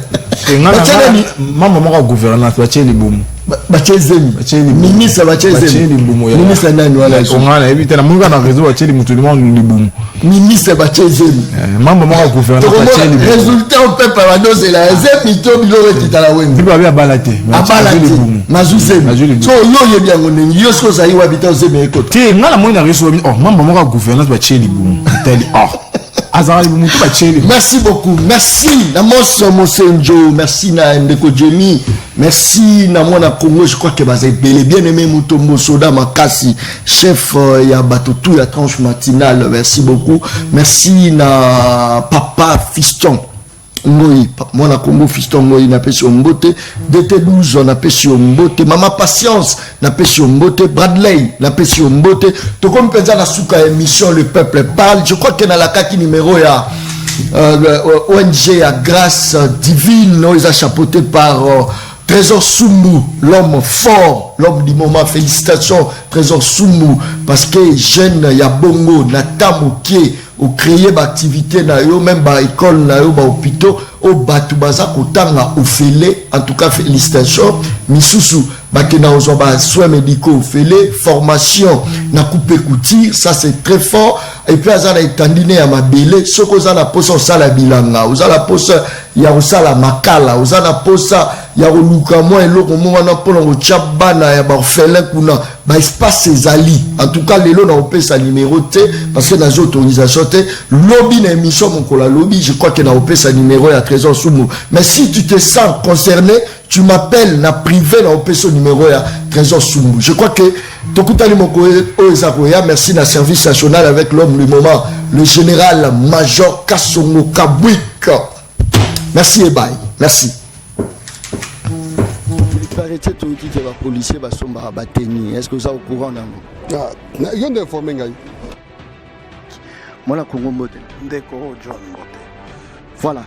Membre moko ya gouvernance batie libumu. Batie zemi. Ministre batie zemi. Ministre nani wala. Ongana ebite na munga na réseau batie limutulimu libumu. Ministre batie zemi. Membre moko ya gouvernance batie libumu. Résultat au peuple va doser la zemi to bilore kitala wengi. Biba bia balate. Abalate. Mazuzemi. So yo ye bien ngonengi yo so sayi wabita zemi ekota. Ti ngala moina réseau membre moko ya gouvernance batie libumu. Teli Merci beaucoup. Merci. Namos Mosenjo. Merci na Ndeko Jemi. Merci na mwana Congo. Je crois que c'est bien aimé Mutombo Soda Makasi, chef ya Batotou ya tranche matinale. Merci beaucoup. Merci na papa Fiston. Moi, mon Congo fiston moi n'a pas sur mbote DT12 on a pas sur mbote Mama Patience n'a pas sur mbote Bradley n'a pas sur mbote tout comme peut la souka émission le peuple parle. Je crois que dans la kaki numéro ya ONG à grâce divine ils a chapeauté par Trésor Soumou, l'homme fort, l'homme du moment. Félicitations Trésor Soumou parce que jeune ya bongo na tamoké au créer d'activité na yo même ba école na yo ba hôpital au batu baza kotanga au félé. En tout cas félicitations misusu bakena ozo ba soins médicaux au félé, formation na coupe couture, ça c'est très fort. Et puis azana etandine ya mabele soko za posa sala bilanga ozala posa ya osala makala ozana posa ya oluka mo eloko mo wana pona ko chabana ya ba orphelin kuna ba espace ezali. En tout cas lelo na opesa numéro T parce que dans autorisation T lobby na émission mon kola lobby. Je crois que na opesa numéro ya Trésor Soumou. Mais si tu te sens concerné, tu m'appelles na privé na opesa numéro ya Trésor Soumou. Je crois que Tokutali Moko Oezakoya, merci na service national avec l'homme du moment, le général major Kassongo Kabwik. Merci et bye. Merci. Est-ce que vous êtes au courant d'ango? Yon de informé ngai. Mona Congo Mbote. Ndeko John Mbote. Voilà.